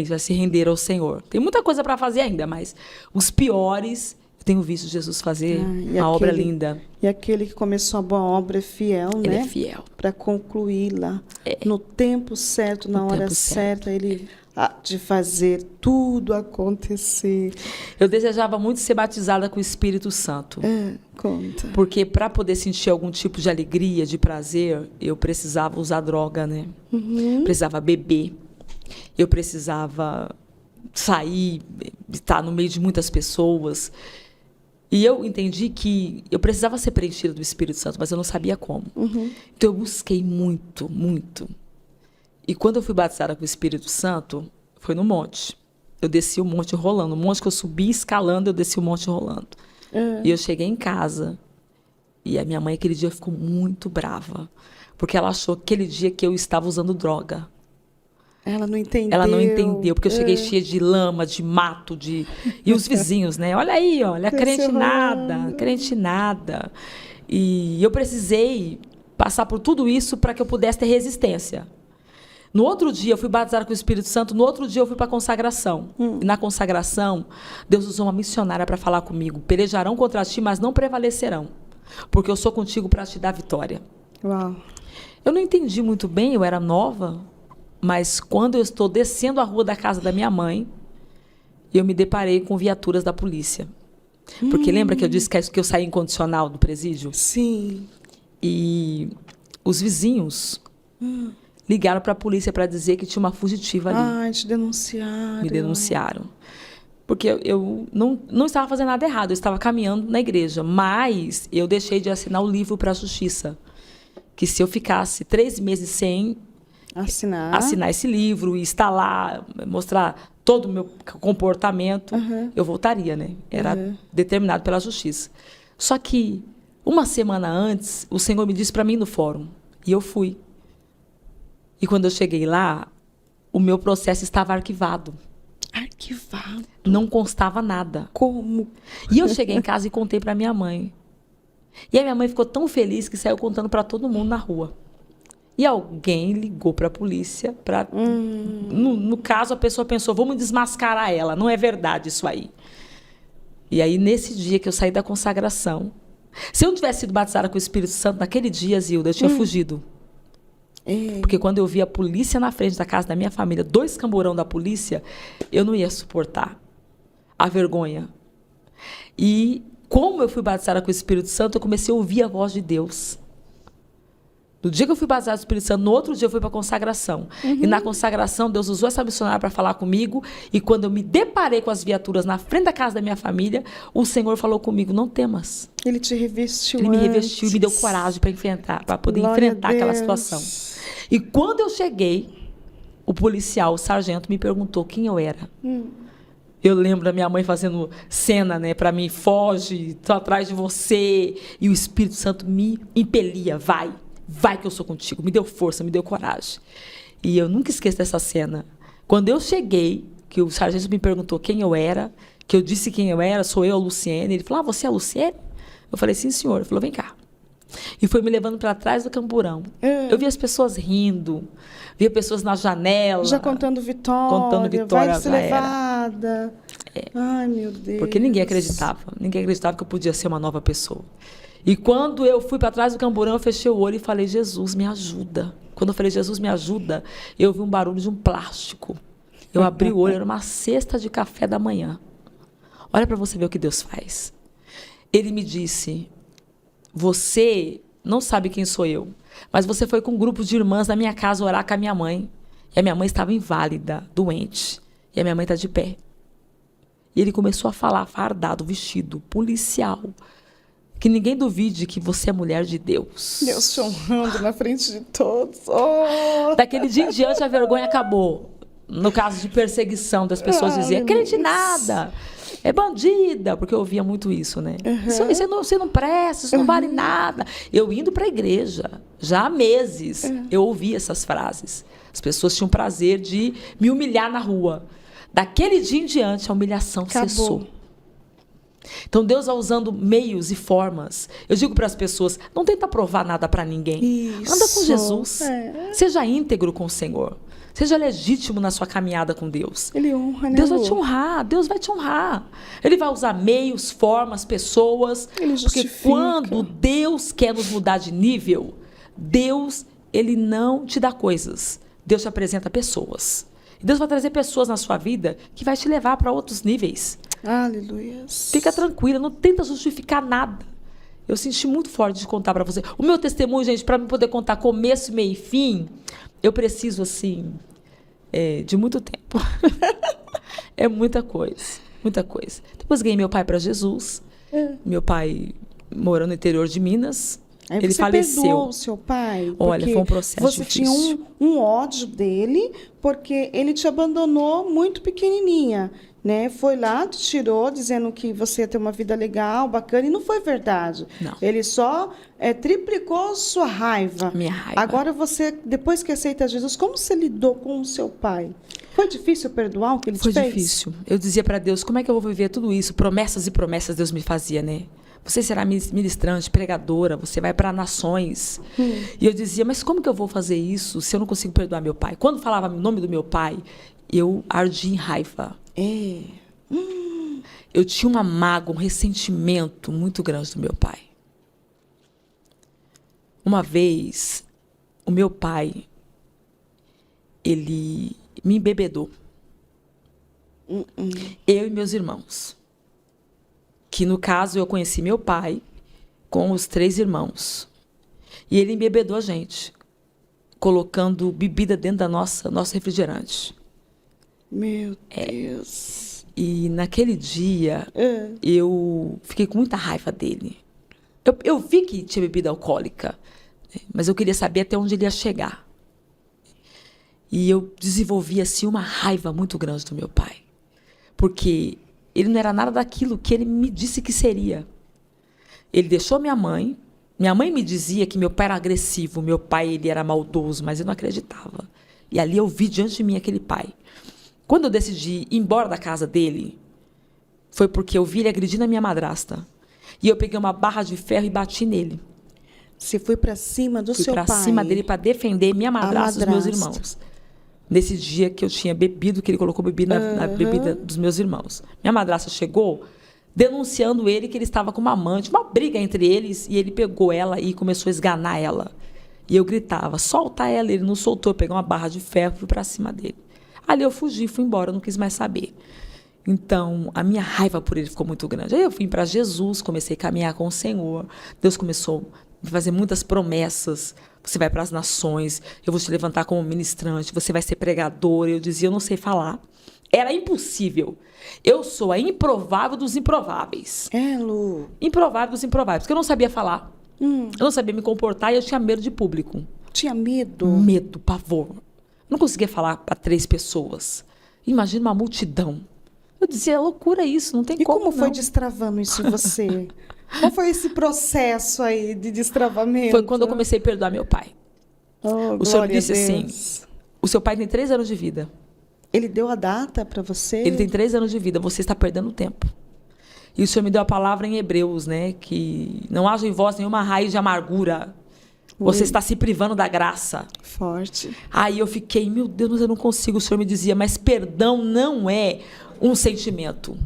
já se renderam ao Senhor. Tem muita coisa para fazer ainda, mas os piores... Eu tenho visto Jesus fazer uma obra linda. E aquele que começou a boa obra é fiel, né? Ele é fiel. Para concluí-la. No tempo certo, na hora certa, ele há de fazer tudo acontecer. Eu desejava muito ser batizada com o Espírito Santo. Conta. Porque para poder sentir algum tipo de alegria, de prazer, eu precisava usar droga, né? Uhum. Precisava beber. Eu precisava sair, estar no meio de muitas pessoas. E eu entendi que eu precisava ser preenchida do Espírito Santo, mas eu não sabia como. Uhum. Então, eu busquei muito, muito. E quando eu fui batizada com o Espírito Santo, foi no monte. Eu desci o monte rolando. O monte que eu subi escalando, eu desci o monte rolando. E eu cheguei em casa. E a minha mãe, aquele dia, ficou muito brava. Porque ela achou que aquele dia que eu estava usando droga. Ela não entendeu. Ela não entendeu, porque eu cheguei cheia de lama, de mato, e os vizinhos, né? Olha aí, olha, crente nada, crente nada. E eu precisei passar por tudo isso para que eu pudesse ter resistência. No outro dia eu fui batizada com o Espírito Santo, no outro dia eu fui para a consagração. E na consagração, Deus usou uma missionária para falar comigo. Pelejarão contra ti, mas não prevalecerão, porque eu sou contigo para te dar vitória. Uau. Eu não entendi muito bem, eu era nova, mas quando eu estou descendo a rua da casa da minha mãe, eu me deparei com viaturas da polícia. Porque lembra que eu disse que eu saí incondicional do presídio? Sim. E os vizinhos ligaram para a polícia para dizer que tinha uma fugitiva ali. Ai, te denunciaram. Me denunciaram. Porque eu não estava fazendo nada errado, eu estava caminhando na igreja, mas eu deixei de assinar o livro para a justiça. Que se eu ficasse 3 meses sem assinar esse livro e estar lá, mostrar todo o meu comportamento, eu voltaria, né? Era determinado pela justiça. Só que, uma semana antes, o Senhor me disse para mim no fórum, e eu fui. E quando eu cheguei lá, o meu processo estava arquivado. Arquivado? Não constava nada. Como? E eu cheguei em casa e contei para minha mãe. E a minha mãe ficou tão feliz que saiu contando para todo mundo na rua. E alguém ligou para a polícia. No caso, a pessoa pensou, vamos desmascarar ela. Não é verdade isso aí. E aí, nesse dia que eu saí da consagração, se eu não tivesse sido batizada com o Espírito Santo, naquele dia, Zilda, eu tinha fugido. Porque quando eu vi a polícia na frente da casa da minha família, 2 camburão da polícia, eu não ia suportar a vergonha. E como eu fui batizada com o Espírito Santo, eu comecei a ouvir a voz de Deus. No dia que eu fui batizada com o Espírito Santo, no outro dia eu fui para a consagração. E na consagração, Deus usou essa missionária para falar comigo. E quando eu me deparei com as viaturas na frente da casa da minha família, o Senhor falou comigo, não temas. Ele te revestiu. Ele me revestiu e me deu coragem para poder enfrentar aquela situação. E quando eu cheguei, o policial, o sargento, me perguntou quem eu era. Eu lembro da minha mãe fazendo cena, né, para mim, foge, estou atrás de você. E o Espírito Santo me impelia, vai que eu sou contigo. Me deu força, me deu coragem. E eu nunca esqueço dessa cena. Quando eu cheguei, que o sargento me perguntou quem eu era, que eu disse quem eu era, sou eu, a Luciene. Ele falou, você é a Luciene? Eu falei, sim, senhor. Ele falou, vem cá. E foi me levando para trás do camburão. Eu via as pessoas rindo, via pessoas na janela. Já contando vitória. Vai ser levada. Ai, meu Deus. Porque ninguém acreditava que eu podia ser uma nova pessoa. E quando eu fui para trás do camburão, eu fechei o olho e falei, Jesus, me ajuda. Quando eu falei, Jesus, me ajuda, eu ouvi um barulho de um plástico. Eu abri o olho, era uma cesta de café da manhã. Olha para você ver o que Deus faz. Ele me disse, você não sabe quem sou eu, mas você foi com um grupo de irmãs na minha casa orar com a minha mãe. E a minha mãe estava inválida, doente. E a minha mãe está de pé. E ele começou a falar, fardado, vestido, policial. Que ninguém duvide que você é mulher de Deus. Deus te honrando na frente de todos. Oh. Daquele dia em diante, a vergonha acabou. No caso de perseguição, das pessoas diziam, crente nada, é bandida, porque eu ouvia muito isso, né? Você não presta, isso não vale nada. Eu indo para a igreja, já há meses, eu ouvia essas frases. As pessoas tinham prazer de me humilhar na rua. Daquele dia em diante, a humilhação cessou. Então, Deus vai usando meios e formas. Eu digo para as pessoas, não tenta provar nada para ninguém. Isso. Anda com Jesus. Seja íntegro com o Senhor. Seja legítimo na sua caminhada com Deus. Ele honra, né, Deus vai te honrar. Deus vai te honrar. Ele vai usar meios, formas, pessoas. Ele justifica. Porque quando Deus quer nos mudar de nível, Deus, Ele não te dá coisas. Deus te apresenta pessoas. Deus vai trazer pessoas na sua vida que vai te levar para outros níveis. Aleluia. Fica tranquila, não tenta justificar nada. Eu senti muito forte de contar para você. O meu testemunho, gente, para eu poder contar começo, meio e fim, eu preciso, assim, de muito tempo. É muita coisa, muita coisa. Depois ganhei meu pai para Jesus. Meu pai morou no interior de Minas. Aí ele você faleceu. Perdoou o seu pai? Olha, foi um processo você difícil. Tinha um ódio dele, porque ele te abandonou muito pequenininha, né? Foi lá, te tirou, dizendo que você ia ter uma vida legal, bacana, e não foi verdade. Não. Ele só triplicou sua raiva. Minha raiva. Agora você, depois que aceita Jesus, como você lidou com o seu pai? Foi difícil perdoar o que ele te fez? Foi difícil. Eu dizia para Deus, como é que eu vou viver tudo isso? Promessas e promessas Deus me fazia, né? você será ministrante, pregadora, você vai para nações. E eu dizia, mas como que eu vou fazer isso se eu não consigo perdoar meu pai? Quando falava o nome do meu pai, eu ardia em raiva. Eu tinha uma mágoa, um ressentimento muito grande do meu pai. Uma vez, o meu pai, ele me embebedou. Eu e meus irmãos. Que, no caso, eu conheci meu pai com os 3 irmãos. E ele embebedou a gente, colocando bebida dentro da nosso refrigerante. Meu Deus. E naquele dia, eu fiquei com muita raiva dele. Eu vi que tinha bebida alcoólica, mas eu queria saber até onde ele ia chegar. E eu desenvolvi, assim, uma raiva muito grande do meu pai. Porque ele não era nada daquilo que ele me disse que seria. Ele deixou minha mãe. Minha mãe me dizia que meu pai era agressivo, meu pai ele era maldoso, mas eu não acreditava. E ali eu vi diante de mim aquele pai. Quando eu decidi ir embora da casa dele, foi porque eu vi ele agredindo a minha madrasta. E eu peguei uma barra de ferro e bati nele. Você foi para cima do seu pai? Fui para cima dele para defender minha madrasta e os meus irmãos. Nesse dia que eu tinha bebido, que ele colocou bebida na bebida dos meus irmãos. Minha madrasta chegou denunciando ele que ele estava com uma amante, uma briga entre eles, e ele pegou ela e começou a esganar ela. E eu gritava, solta ela, ele não soltou, eu peguei uma barra de ferro e fui para cima dele. Ali eu fugi, fui embora, eu não quis mais saber. Então, a minha raiva por ele ficou muito grande. Aí eu fui para Jesus, comecei a caminhar com o Senhor, Deus começou a fazer muitas promessas. Você vai para as nações, eu vou te levantar como ministrante, você vai ser pregador. Eu dizia, eu não sei falar. Era impossível. Eu sou a improvável dos improváveis. Lu. Improvável dos improváveis, porque eu não sabia falar. Eu não sabia me comportar e eu tinha medo de público. Tinha medo? Medo, pavor. Eu não conseguia falar para 3 pessoas. Imagina uma multidão. Eu dizia, é loucura isso, não tem como. E como foi destravando isso em você? Qual foi esse processo aí de destravamento? Foi quando eu comecei a perdoar meu pai. O Senhor disse assim, o seu pai tem 3 anos de vida. Ele deu a data para você? Ele tem 3 anos de vida, você está perdendo tempo. E o Senhor me deu a palavra em Hebreus, né? Que não haja em vós nenhuma raiz de amargura. Você está se privando da graça. Forte. Aí eu fiquei, meu Deus, mas eu não consigo. O Senhor me dizia, mas perdão não é um sentimento.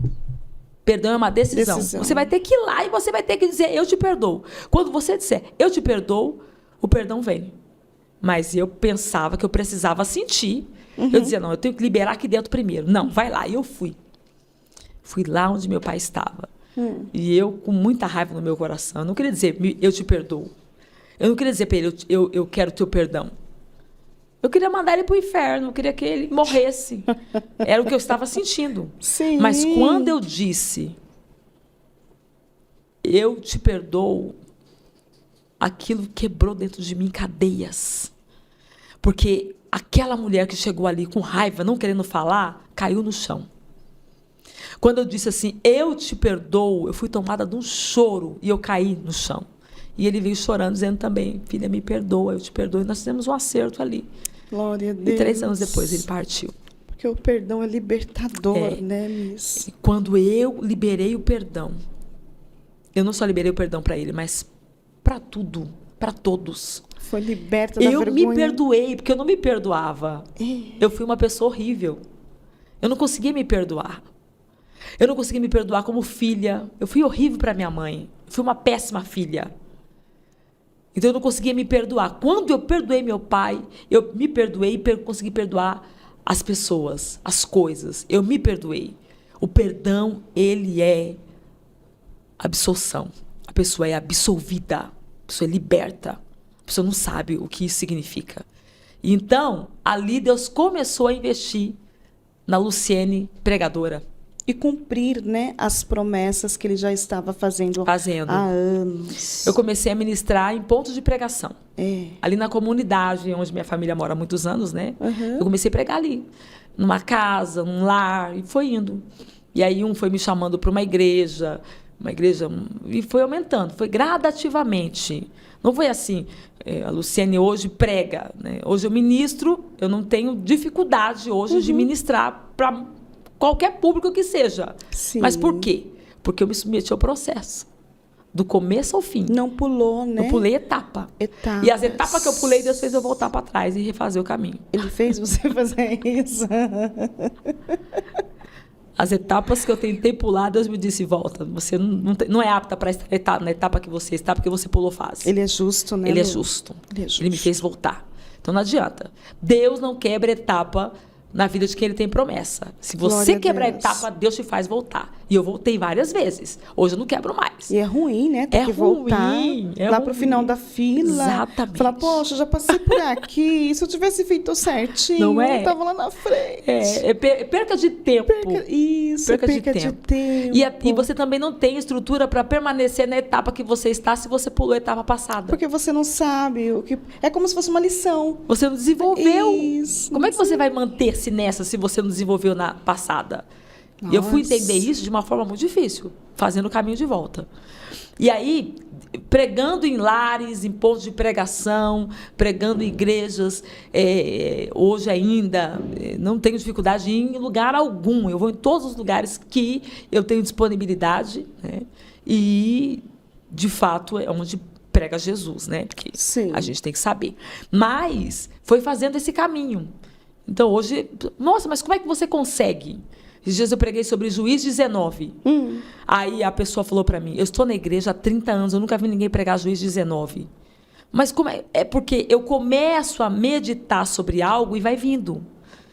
Perdão é uma decisão. Você vai ter que ir lá e você vai ter que dizer, eu te perdoo. Quando você disser, eu te perdoo, o perdão vem. Mas eu pensava que eu precisava sentir. Eu dizia, não, eu tenho que liberar aqui dentro primeiro. Não, vai lá. E eu fui. Fui lá onde meu pai estava. E eu, com muita raiva no meu coração, eu não queria dizer, eu te perdoo. Eu não queria dizer para ele, eu quero o teu perdão. Eu queria mandar ele para o inferno, eu queria que ele morresse. Era o que eu estava sentindo. Sim. Mas quando eu disse, eu te perdoo, aquilo quebrou dentro de mim cadeias. Porque aquela mulher que chegou ali com raiva, não querendo falar, caiu no chão. Quando eu disse assim, eu te perdoo, eu fui tomada de um choro e eu caí no chão. E ele veio chorando, dizendo também, filha, me perdoa, eu te perdoo. E nós fizemos um acerto ali. Glória a Deus. E 3 anos depois ele partiu. Porque o perdão é libertador, né, Miss? Quando eu liberei o perdão, eu não só liberei o perdão para ele, mas para tudo, para todos. Foi liberta da vergonha. Eu me perdoei, porque eu não me perdoava. Eu fui uma pessoa horrível. Eu não conseguia me perdoar. Eu não conseguia me perdoar como filha. Eu fui horrível para minha mãe. Eu fui uma péssima filha. Então eu não conseguia me perdoar. Quando eu perdoei meu pai, eu me perdoei e consegui perdoar as pessoas, as coisas. Eu me perdoei. O perdão, ele é absolução. A pessoa é absolvida. A pessoa é liberta. A pessoa não sabe o que isso significa. Então, ali Deus começou a investir na Luciene pregadora. E cumprir, né, as promessas que ele já estava fazendo há anos. Eu comecei a ministrar em pontos de pregação. Ali na comunidade, onde minha família mora há muitos anos, né? Eu comecei a pregar ali. Numa casa, num lar, e foi indo. E aí foi me chamando para uma igreja, e foi aumentando. Foi gradativamente. Não foi assim, a Luciene hoje prega, né? Hoje eu ministro, eu não tenho dificuldade hoje de ministrar para qualquer público que seja. Sim. Mas por quê? Porque eu me submeti ao processo. do começo ao fim. Não pulou, né? Eu pulei etapa. Etapas. E as etapas que eu pulei, Deus fez eu voltar para trás e refazer o caminho. Ele fez você fazer isso. As etapas que eu tentei pular, Deus me disse, volta. Você não é apta para estar na etapa que você está, porque você pulou fase. Ele é justo, né? Ele é justo. Ele é justo. Ele me fez voltar. Então não adianta. Deus não quebra etapa na vida de quem Ele tem promessa. Se você Glória a quebrar a Deus. etapa, Deus te faz voltar. E eu voltei várias vezes. Hoje eu não quebro mais. E é ruim, né? Ter É que voltar ruim, é lá pro ruim. final da fila. Exatamente. Falar, poxa, já passei por aqui. Se eu tivesse feito certinho, Não é? eu tava lá na frente. É perca de tempo. Isso, perca de tempo. E você também não tem estrutura para permanecer na etapa que você está se você pulou a etapa passada. Porque você não sabe o que. É como se fosse uma lição. Você não desenvolveu. Isso. Como é que você vai manter-se nessa se você não desenvolveu na passada? E eu fui entender isso de uma forma muito difícil, fazendo o caminho de volta. E aí, pregando em lares, em pontos de pregação, pregando em igrejas, hoje ainda não tenho dificuldade em lugar algum. Eu vou em todos os lugares que eu tenho disponibilidade, né? E, de fato, é onde prega Jesus, né? Porque Sim. a gente tem que saber. Mas foi fazendo esse caminho. Então, hoje... Nossa, mas como é que você consegue? Esses dias eu preguei sobre Juiz 19. Aí a pessoa falou para mim, eu estou na igreja há 30 anos, eu nunca vi ninguém pregar Juiz 19. Mas como é? É porque eu começo a meditar sobre algo e vai vindo.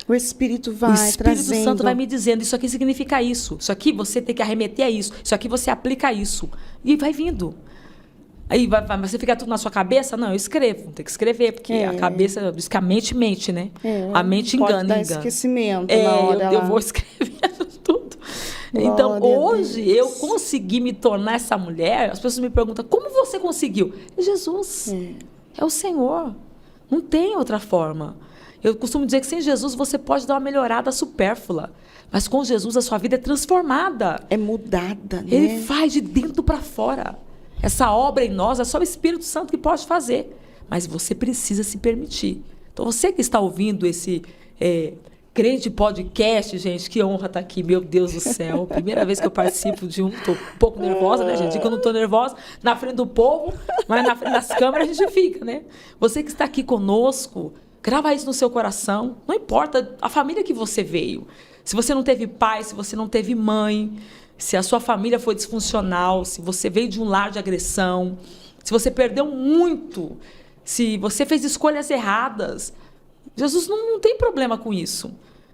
O Espírito vai O Espírito trazendo. Santo vai me dizendo, isso aqui significa isso. Isso aqui você tem que arremeter a isso. Isso aqui você aplica a isso. E vai vindo. Aí mas você fica tudo na sua cabeça? Não, eu escrevo. Tem que escrever, porque a cabeça diz que a mente mente, né? A mente pode engana, dar engana. esquecimento na hora eu lá. vou escrevendo tudo. Então, Glória a hoje, Deus. eu consegui me tornar essa mulher. As pessoas me perguntam, como você conseguiu? É Jesus. É o Senhor. Não tem outra forma. Eu costumo dizer que sem Jesus você pode dar uma melhorada supérflua. Mas com Jesus a sua vida é transformada. É mudada, né? Ele faz de dentro para fora. Essa obra em nós é só o Espírito Santo que pode fazer. Mas você precisa se permitir. Então, você que está ouvindo esse Crente Podcast, gente, que honra estar aqui, meu Deus do céu. Primeira vez que eu participo de um, estou um pouco nervosa, né, gente? Digo que eu não estou nervosa na frente do povo, mas na frente das câmeras a gente fica, né? Você que está aqui conosco, grava isso no seu coração. Não importa a família que você veio. Se você não teve pai, se você não teve mãe, se a sua família foi disfuncional, se você veio de um lar de agressão, se você perdeu muito, se você fez escolhas erradas, Jesus não tem problema com isso.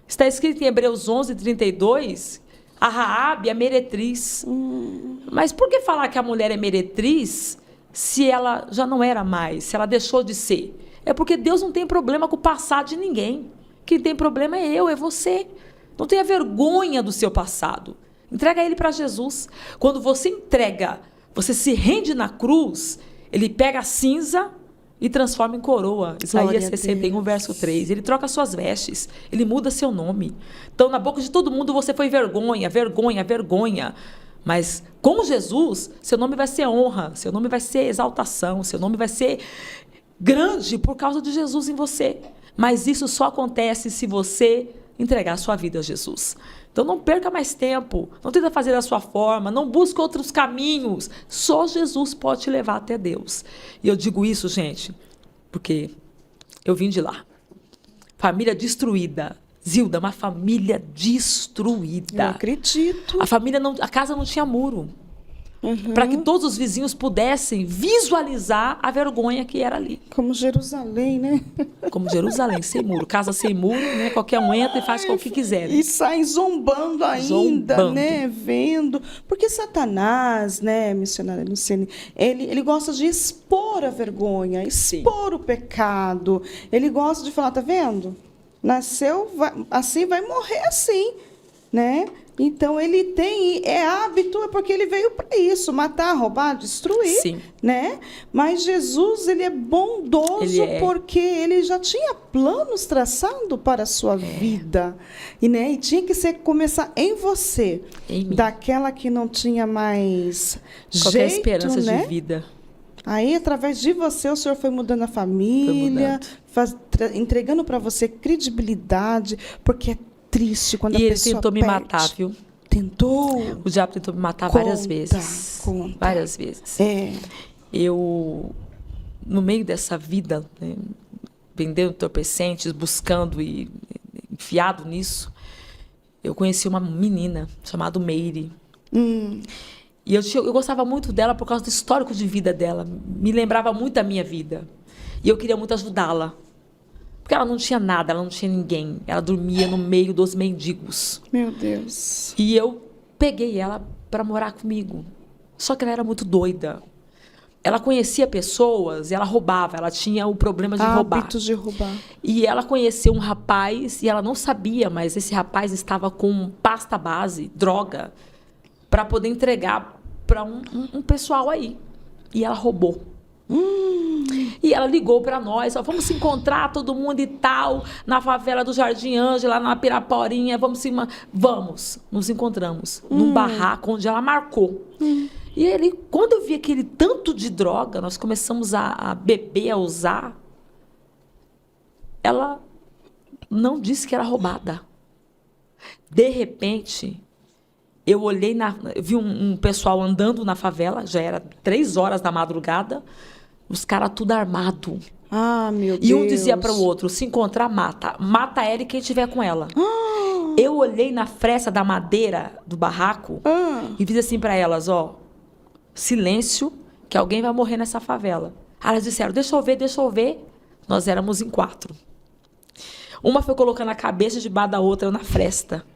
Está escrito em Hebreus 11:32, a Raabe é meretriz. Mas por que falar que a mulher é meretriz se ela já não era mais, se ela deixou de ser? É porque Deus não tem problema com o passado de ninguém. Quem tem problema é eu, é você. Não tenha vergonha do seu passado. Entrega ele para Jesus. Quando você entrega, você se rende na cruz, ele pega a cinza e transforma em coroa. Isaías 61, verso 3. Ele troca suas vestes, ele muda seu nome. Então, na boca de todo mundo, você foi vergonha, vergonha, vergonha. Mas com Jesus, seu nome vai ser honra, seu nome vai ser exaltação, seu nome vai ser grande por causa de Jesus em você. Mas isso só acontece se você entregar a sua vida a Jesus. Então não perca mais tempo, não tenta fazer da sua forma, não busque outros caminhos. Só Jesus pode te levar até Deus. E eu digo isso, gente, porque eu vim de lá. Família destruída. Zilda, uma família destruída. Eu acredito. A casa não tinha muro. Para que todos os vizinhos pudessem visualizar a vergonha que era ali. Como Jerusalém, né? Como Jerusalém, sem muro. Casa sem muro, né? Qualquer um entra e faz o que quiser. Né? E sai zombando ainda, né? Vendo. Porque Satanás, né, missionária Luciane, ele gosta de expor a vergonha, expor o pecado. Ele gosta de falar, tá vendo? Nasceu assim, vai morrer assim, né? Então, ele tem, hábito, é porque ele veio para isso, matar, roubar, destruir, Sim. né? Mas Jesus, ele é bondoso porque ele já tinha planos traçados para a sua vida. E tinha que começar em você, daquela que não tinha mais qualquer jeito, esperança né? de vida. Aí, através de você, o Senhor foi mudando a família, entregando para você credibilidade, porque é triste quando a pessoa ele tentou me matar, viu? Tentou? O diabo tentou me matar Conta, várias vezes. conta. Várias vezes. É. Eu, no meio dessa vida, né, vendendo entorpecentes, buscando e enfiado nisso, eu conheci uma menina chamada Meire. E eu gostava muito dela por causa do histórico de vida dela. Me lembrava muito da minha vida. E eu queria muito ajudá-la. Porque ela não tinha nada, ela não tinha ninguém. Ela dormia no meio dos mendigos. Meu Deus. E eu peguei ela para morar comigo. Só que ela era muito doida. Ela conhecia pessoas e ela roubava. Ela tinha o problema de roubar. Hábitos de roubar. E ela conheceu um rapaz e ela não sabia, mas esse rapaz estava com pasta base, droga, para poder entregar para um pessoal aí. E ela roubou. E ela ligou para nós, ó, vamos se encontrar todo mundo e tal, na favela do Jardim Ângela, na Piraporinha, vamos, nos encontramos num barraco onde ela marcou. E ele, quando eu vi aquele tanto de droga, nós começamos a beber, a usar, ela não disse que era roubada. De repente, eu olhei, eu vi um pessoal andando na favela, já era 3 horas da madrugada, os caras tudo armado. Ah, meu Deus. E um dizia para o outro, se encontrar, mata. Mata ela e quem tiver com ela. Eu olhei na fresta da madeira do barraco e fiz assim para elas, ó, silêncio, que alguém vai morrer nessa favela. Elas disseram, deixa eu ver, deixa eu ver. Nós éramos em 4. Uma foi colocando a cabeça debaixo da outra na fresta.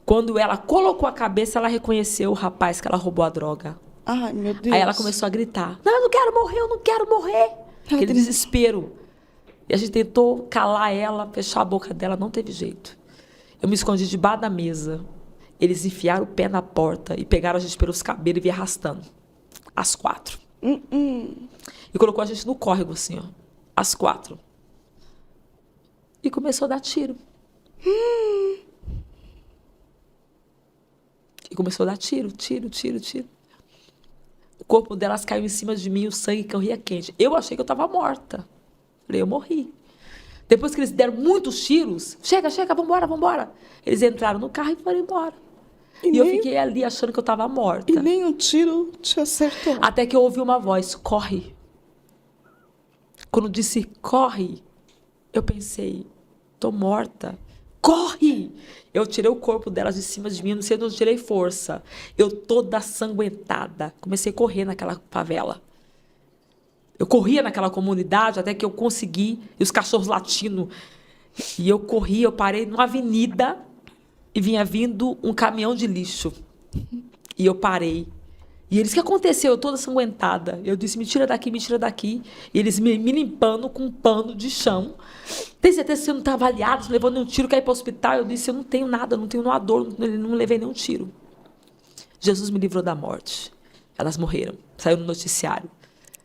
Quando ela colocou a cabeça, ela reconheceu o rapaz que ela roubou a droga. Ai, meu Deus. Aí ela começou a gritar, não, eu não quero morrer, eu não quero morrer. Aquele desespero. E a gente tentou calar ela, fechar a boca dela, não teve jeito. Eu me escondi debaixo da mesa. Eles enfiaram o pé na porta e pegaram a gente pelos cabelos e vinham arrastando. As 4. E colocou a gente no córrego, assim, ó. As 4. E começou a dar tiro. E começou a dar tiro. O corpo delas caiu em cima de mim, o sangue corria quente. Eu achei que eu estava morta. Falei, eu morri. Depois que eles deram muitos tiros, chega, vambora. Eles entraram no carro e foram embora. E eu fiquei ali achando que eu estava morta. E nem um tiro te acertou. Até que eu ouvi uma voz, corre. Quando disse corre, eu pensei, tô morta. Corre! Eu tirei o corpo delas de cima de mim, não sei de onde eu tirei força. Eu toda sanguentada. Comecei a correr naquela favela. Eu corria naquela comunidade até que eu consegui, e os cachorros latindo. E eu corri, eu parei numa avenida e vinha vindo um caminhão de lixo. E eu parei. E eles, o que aconteceu? Eu toda sanguentada. Eu disse, me tira daqui. E eles me limpando com um pano de chão. Tem certeza que você não está avaliado? Você levou nenhum tiro, quer ir para o hospital? Eu disse, eu não tenho nada, não tenho nenhuma dor, não levei nenhum tiro. Jesus me livrou da morte. Elas morreram. Saiu no noticiário.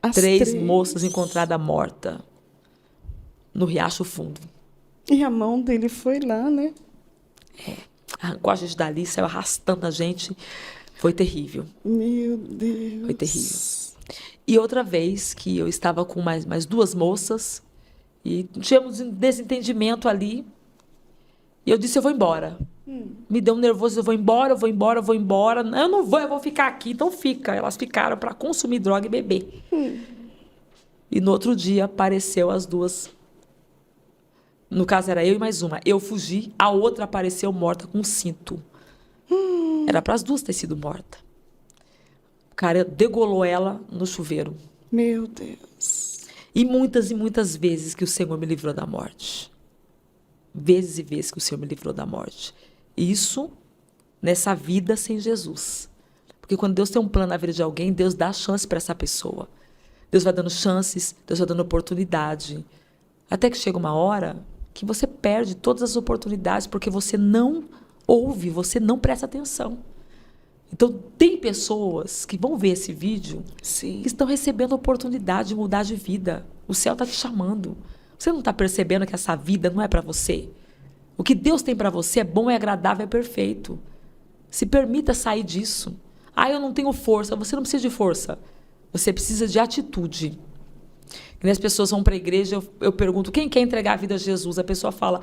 As 3 3 moças encontradas mortas no Riacho Fundo. E a mão dele foi lá, né? Arrancou a gente dali, saiu arrastando a gente. Foi terrível. Meu Deus. Foi terrível. E outra vez que eu estava com mais 2 moças e tínhamos um desentendimento ali. E eu disse, eu vou embora. Me deu um nervoso, eu vou embora. Não, eu não vou, eu vou ficar aqui. Então fica. Elas ficaram para consumir droga e beber. E no outro dia apareceu as 2. No caso era eu e mais uma. Eu fugi, a outra apareceu morta com um cinto. Era para as 2 ter sido morta. O cara degolou ela no chuveiro. Meu Deus. E muitas vezes que o Senhor me livrou da morte. Vezes e vezes que o Senhor me livrou da morte. Isso nessa vida sem Jesus. Porque quando Deus tem um plano na vida de alguém, Deus dá chance para essa pessoa. Deus vai dando chances, Deus vai dando oportunidade. Até que chega uma hora que você perde todas as oportunidades porque você não ouve, você não presta atenção. Então, tem pessoas que vão ver esse vídeo Sim. que estão recebendo a oportunidade de mudar de vida. O céu está te chamando. Você não está percebendo que essa vida não é para você? O que Deus tem para você é bom, é agradável, é perfeito. Se permita sair disso. Ah, eu não tenho força. Você não precisa de força. Você precisa de atitude. E as pessoas vão para a igreja, eu pergunto, quem quer entregar a vida a Jesus? A pessoa fala,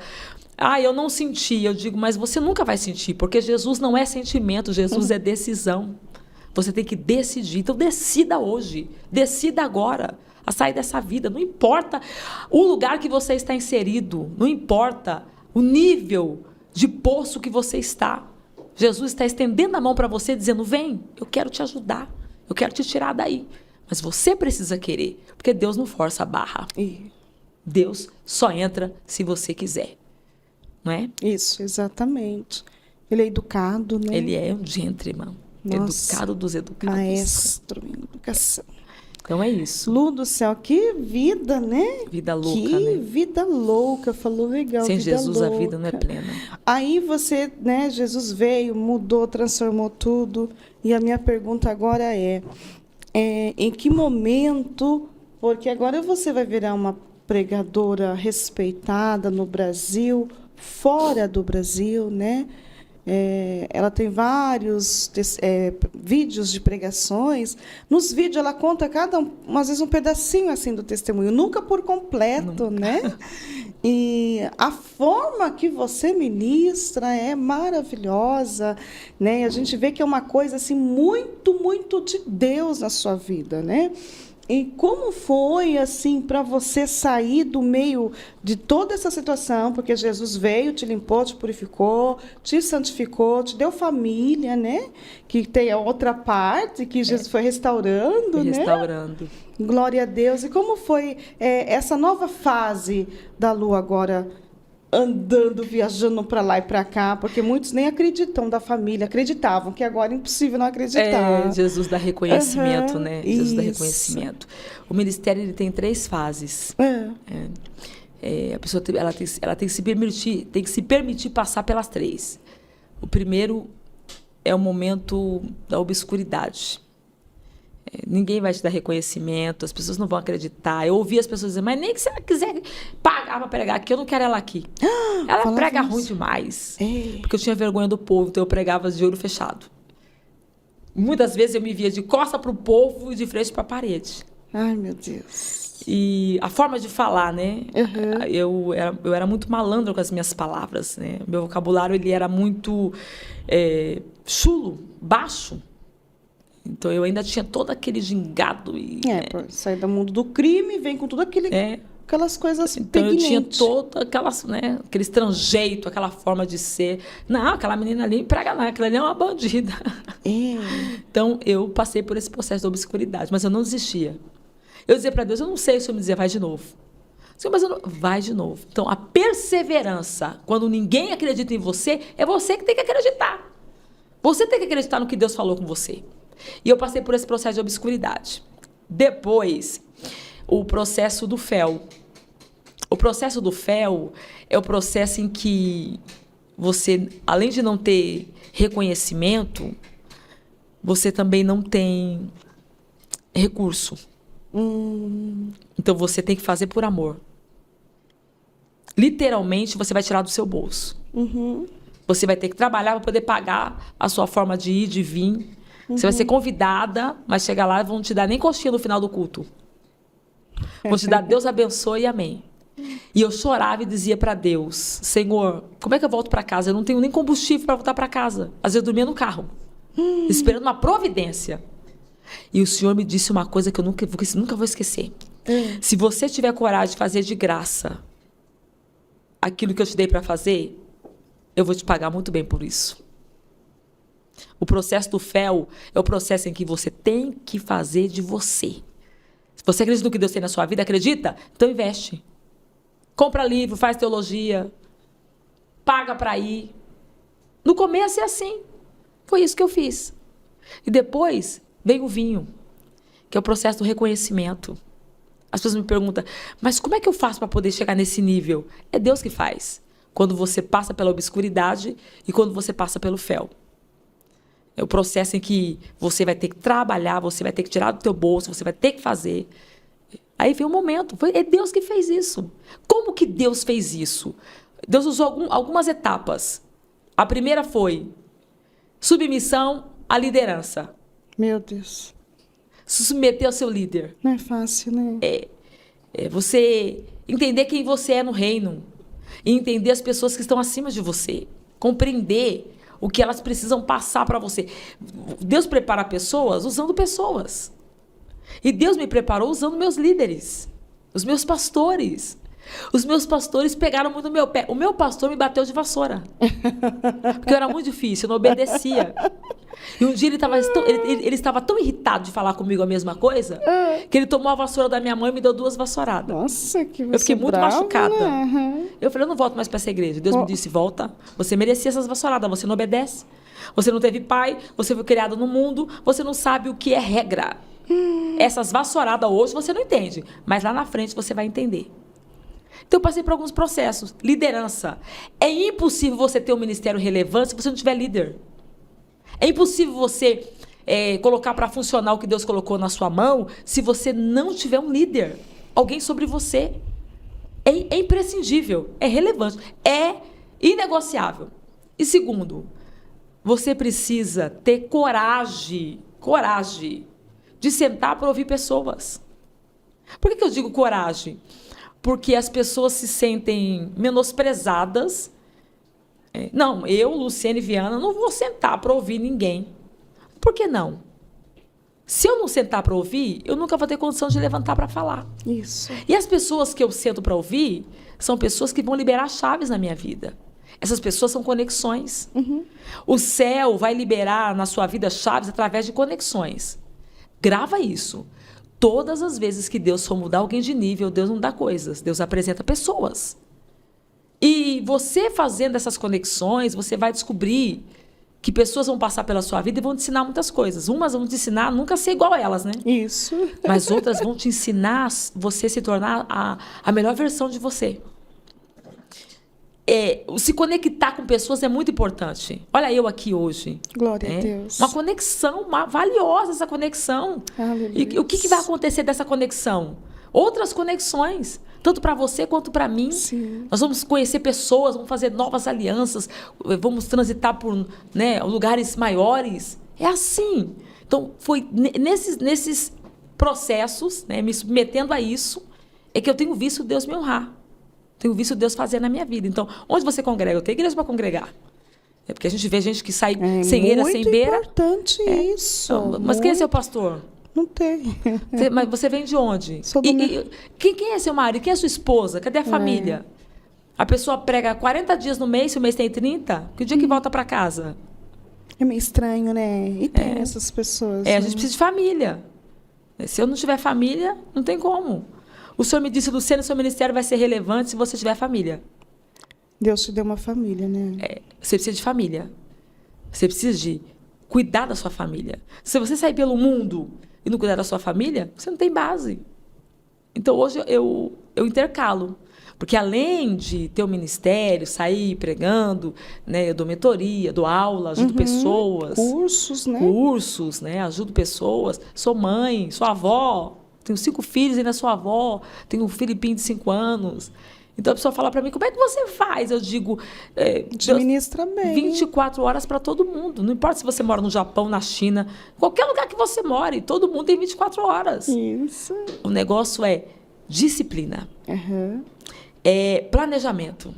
eu não senti. Eu digo, mas você nunca vai sentir, porque Jesus não é sentimento, Jesus é decisão. Você tem que decidir. Então, decida hoje, decida agora a sair dessa vida. Não importa o lugar que você está inserido, não importa o nível de poço que você está. Jesus está estendendo a mão para você, dizendo, vem, eu quero te ajudar, eu quero te tirar daí. Mas você precisa querer, porque Deus não força a barra. Deus só entra se você quiser. Não é? Isso, exatamente. Ele é educado, né? Ele é um gentleman. Nossa, educado dos educados. maestro em educação. Então é isso. Lu do céu, que vida, né? Vida louca, que né? vida louca, falou legal. Sem vida Jesus louca. a vida não é plena. Aí você, né, Jesus veio, mudou, transformou tudo. E a minha pergunta agora é em que momento, porque agora você vai virar uma pregadora respeitada no Brasil, fora do Brasil, né? Ela tem vários vídeos de pregações. Nos vídeos ela conta às vezes um pedacinho assim do testemunho, nunca por completo, né? E a forma que você ministra é maravilhosa, né? A gente vê que é uma coisa assim muito, muito de Deus na sua vida, né? E como foi assim para você sair do meio de toda essa situação? Porque Jesus veio, te limpou, te purificou, te santificou, te deu família, né? Que tem a outra parte que Jesus foi restaurando, né? Restaurando. Glória a Deus. E como foi essa nova fase da Lu agora? Andando, viajando para lá e para cá, porque muitos nem acreditam da família, acreditavam que agora é impossível não acreditar. Jesus dá reconhecimento, né? Isso. Jesus dá reconhecimento. O ministério ele tem 3 fases. A pessoa ela tem que se permitir passar pelas 3. O primeiro é o momento da obscuridade. Ninguém vai te dar reconhecimento, as pessoas não vão acreditar. Eu ouvi as pessoas dizer, mas nem que se ela quiser pagar para pregar aqui, eu não quero ela aqui. Ela prega ruim demais. Porque eu tinha vergonha do povo, então eu pregava de olho fechado. Muitas vezes eu me via de costa para o povo e de frente para a parede. Ai, meu Deus. E a forma de falar, né? Eu era muito malandro com as minhas palavras, né? Meu vocabulário ele era muito chulo, baixo. Então, eu ainda tinha todo aquele gingado. Sai do mundo do crime, vem com tudo aquelas coisas então, eu tinha todo aquele estranjeito, aquela forma de ser. Não, aquela menina ali não prega nada, aquela ali é uma bandida. Então, eu passei por esse processo da obscuridade, mas eu não desistia. Eu dizia para Deus, eu não sei, o Senhor me dizia, vai de novo. Senhor, mas vai de novo. Então, a perseverança, quando ninguém acredita em você, é você que tem que acreditar. Você tem que acreditar no que Deus falou com você. E eu passei por esse processo de obscuridade. Depois, o processo do fel. O processo do fel é o processo em que você, além de não ter reconhecimento, você também não tem recurso. Então, você tem que fazer por amor. Literalmente, você vai tirar do seu bolso. Você vai ter que trabalhar para poder pagar a sua forma de ir, de vir. Você vai ser convidada, mas chegar lá e vão te dar nem coxinha no final do culto. Vão te dar Deus abençoe e amém. E eu chorava e dizia para Deus, Senhor, como é que eu volto para casa? Eu não tenho nem combustível para voltar para casa. Às vezes eu dormia no carro, esperando uma providência. E o Senhor me disse uma coisa que eu nunca vou esquecer. Se você tiver coragem de fazer de graça aquilo que eu te dei para fazer, eu vou te pagar muito bem por isso. O processo do fel é o processo em que você tem que fazer de você. Se você acredita no que Deus tem na sua vida, acredita? Então investe. Compra livro, faz teologia, paga para ir. No começo é assim. Foi isso que eu fiz. E depois veio o vinho, que é o processo do reconhecimento. As pessoas me perguntam, mas como é que eu faço para poder chegar nesse nível? É Deus que faz. Quando você passa pela obscuridade e quando você passa pelo fel. É o processo em que você vai ter que trabalhar, você vai ter que tirar do teu bolso, você vai ter que fazer. Aí vem um momento. É Deus que fez isso. Como que Deus fez isso? Deus usou algumas etapas. A primeira foi submissão à liderança. Meu Deus. Se submeter ao seu líder. Não é fácil, né? você entender quem você é no reino. E entender as pessoas que estão acima de você. Compreender o que elas precisam passar para você. Deus prepara pessoas usando pessoas. E Deus me preparou usando meus líderes, os meus pastores. Os meus pastores pegaram muito no meu pé. O meu pastor me bateu de vassoura. Porque eu era muito difícil, eu não obedecia. E um dia ele estava tão irritado de falar comigo a mesma coisa, que ele tomou a vassoura da minha mãe e me deu 2 vassouradas. Nossa, que você Eu fiquei muito brava, machucada. Né? Eu falei, eu não volto mais para essa igreja. Deus me disse, volta. Você merecia essas vassouradas, você não obedece. Você não teve pai, você foi criado no mundo, você não sabe o que é regra. Essas vassouradas hoje você não entende, mas lá na frente você vai entender. Então, eu passei por alguns processos. Liderança. É impossível você ter um ministério relevante se você não tiver líder. É impossível você colocar para funcionar o que Deus colocou na sua mão se você não tiver um líder. Alguém sobre você. É imprescindível, é relevante, é inegociável. E segundo, você precisa ter coragem de sentar para ouvir pessoas. Por que eu digo coragem? Porque as pessoas se sentem menosprezadas. Não, eu, Luciene Viana, não vou sentar para ouvir ninguém. Por que não? Se eu não sentar para ouvir, eu nunca vou ter condição de levantar para falar. Isso. E as pessoas que eu sento para ouvir são pessoas que vão liberar chaves na minha vida. Essas pessoas são conexões. Uhum. O céu vai liberar na sua vida chaves através de conexões. Grava isso. Todas as vezes que Deus for mudar alguém de nível, Deus não dá coisas, Deus apresenta pessoas. E você fazendo essas conexões, você vai descobrir que pessoas vão passar pela sua vida e vão te ensinar muitas coisas. Umas vão te ensinar a nunca ser igual a elas, né? Isso. Mas outras vão te ensinar você se tornar a melhor versão de você. Se conectar com pessoas é muito importante. Olha eu aqui hoje. Glória a Deus. Uma conexão valiosa, essa conexão. Aleluia. E o que vai acontecer dessa conexão? Outras conexões, tanto para você quanto para mim. Sim. Nós vamos conhecer pessoas, vamos fazer novas alianças, vamos transitar por lugares maiores. É assim. Então, foi nesses processos, me submetendo a isso, é que eu tenho visto Deus me honrar. Tenho visto Deus fazer na minha vida. Então, onde você congrega? Eu tenho igreja para congregar. É porque a gente vê gente que sai sem eira, sem beira. É muito importante isso. Mas quem é seu pastor? Não tem. Mas você vem de onde? Sou do Quem é seu marido? Quem é sua esposa? Cadê a família? A pessoa prega 40 dias no mês, se o mês tem 30, que dia que volta para casa? É meio estranho, né? E tem essas pessoas. A gente precisa de família. Se eu não tiver família, não tem como. O Senhor me disse, Luciana, seu ministério vai ser relevante se você tiver família. Deus te deu uma família, né? Você precisa de família. Você precisa de cuidar da sua família. Se você sair pelo mundo e não cuidar da sua família, você não tem base. Então, hoje eu intercalo. Porque além de ter um ministério, sair pregando, eu dou mentoria, dou aula, ajudo pessoas. Cursos, né? Ajudo pessoas. Sou mãe, sou avó. Tenho 5 filhos, ainda sou avó. Tenho um filipinho de 5 anos. Então, a pessoa fala para mim, como é que você faz? Eu digo... Administra bem. 24 horas para todo mundo. Não importa se você mora no Japão, na China, qualquer lugar que você more, todo mundo tem 24 horas. Isso. O negócio é disciplina. Uhum. É planejamento.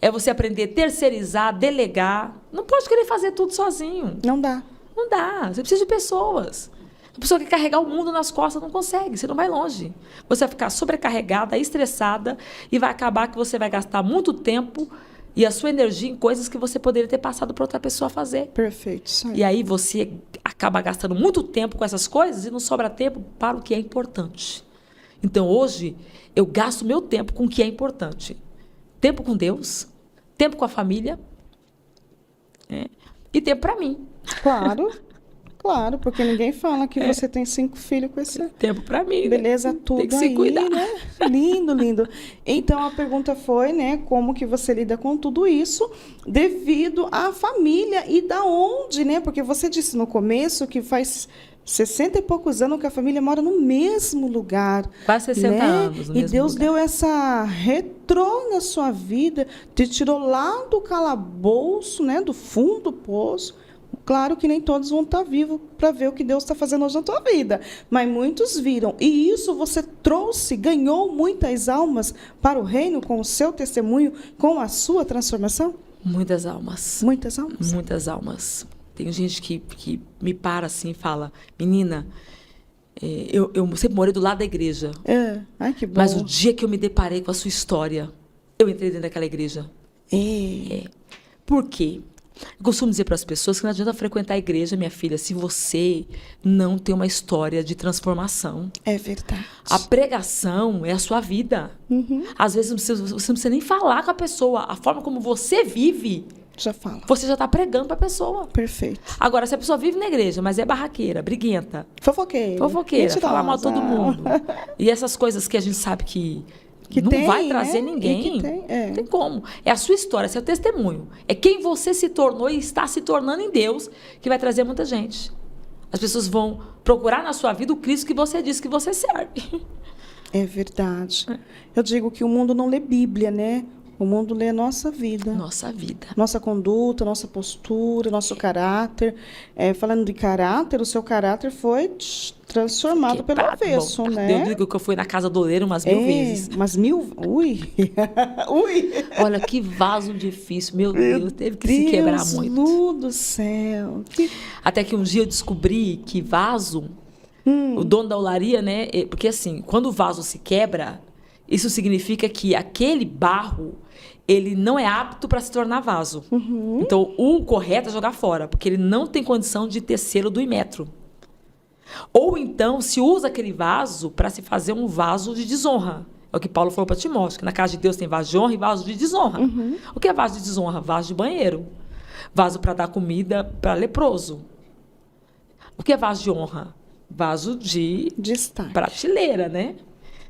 É você aprender a terceirizar, delegar. Não pode querer fazer tudo sozinho. Não dá. Não dá. Você precisa de pessoas. A pessoa que quer carregar o mundo nas costas não consegue, você não vai longe. Você vai ficar sobrecarregada, estressada e vai acabar que você vai gastar muito tempo e a sua energia em coisas que você poderia ter passado para outra pessoa fazer. Perfeito. Sim. E aí você acaba gastando muito tempo com essas coisas e não sobra tempo para o que é importante. Então, hoje, eu gasto meu tempo com o que é importante. Tempo com Deus, tempo com a família e tempo para mim. Claro. Claro, porque ninguém fala que você tem 5 filhos com esse tempo para mim. Beleza, né? tudo tem que se aí, cuidar. Né? Lindo, lindo. Então a pergunta foi, como que você lida com tudo isso devido à família e da onde, né? Porque você disse no começo que faz 60 e poucos anos que a família mora no mesmo lugar. Quase 60 anos no E mesmo Deus lugar. deu essa retrô na sua vida, te tirou lá do calabouço, do fundo do poço, Claro que nem todos vão estar vivos para ver o que Deus está fazendo hoje na tua vida, mas muitos viram. E isso você trouxe, ganhou muitas almas para o reino com o seu testemunho, com a sua transformação? Muitas almas. Muitas almas? Muitas almas. Tem gente que me para assim e fala, menina, eu sempre morei do lado da igreja. Ai, que bom. Mas o dia que eu me deparei com a sua história, eu entrei dentro daquela igreja. Por quê? Eu costumo dizer para as pessoas que não adianta frequentar a igreja, minha filha, se você não tem uma história de transformação. É verdade. A pregação é a sua vida. Às vezes você não precisa nem falar com a pessoa. A forma como você vive, Já fala. você já está pregando para a pessoa. Perfeito. Agora, se a pessoa vive na igreja, mas é barraqueira, briguenta, Fofoqueira, fala mal de todo mundo. E essas coisas que a gente sabe que não tem, vai trazer né? ninguém. E que tem, Não tem como. É a sua história, seu testemunho. É quem você se tornou e está se tornando em Deus que vai trazer muita gente. As pessoas vão procurar na sua vida o Cristo que você diz que você serve. É verdade. Eu digo que o mundo não lê Bíblia, né? O mundo lê a nossa vida. Nossa vida. Nossa conduta, nossa postura, nosso caráter. Falando de caráter, o seu caráter foi transformado pelo avesso, né? Eu digo que eu fui na casa do oleiro umas 1000 vezes. Umas 1000? Ui! Ui! Olha, que vaso difícil. Meu Deus, teve que se quebrar muito. Deus do céu! Até que um dia eu descobri que vaso, o dono da olaria, né? Porque assim, quando o vaso se quebra, isso significa que aquele barro, ele não é apto para se tornar vaso. Então, o correto é jogar fora, porque ele não tem condição de ter selo do Inmetro. Ou então, se usa aquele vaso para se fazer um vaso de desonra. É o que Paulo falou para Timóteo, que na casa de Deus tem vaso de honra e vaso de desonra. O que é vaso de desonra? Vaso de banheiro. Vaso para dar comida para leproso. O que é vaso de honra? Vaso de prateleira, né?